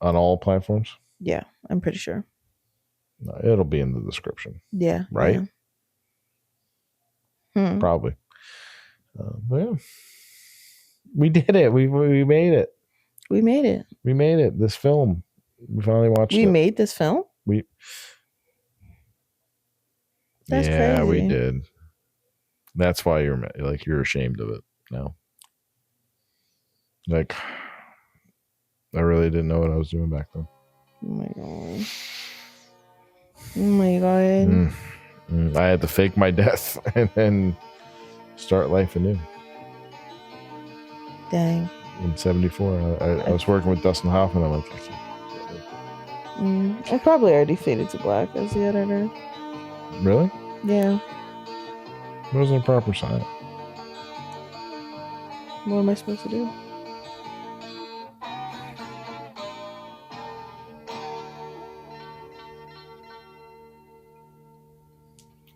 on all platforms. Yeah, I'm pretty sure. It'll be in the description. Yeah. Right. Yeah. Probably. Yeah. We did it. We made it. We made it. We made it. This film. We finally watched it. We made this film? That's crazy. Yeah, we did. That's why you're ashamed of it now. Like, I really didn't know what I was doing back then. Oh my god. I had to fake my death and then start life anew. Dang. In 74, I was working with Dustin Hoffman. I'm like, I probably already faded to black as the editor. Really? Yeah. It wasn't a proper sign. What am I supposed to do?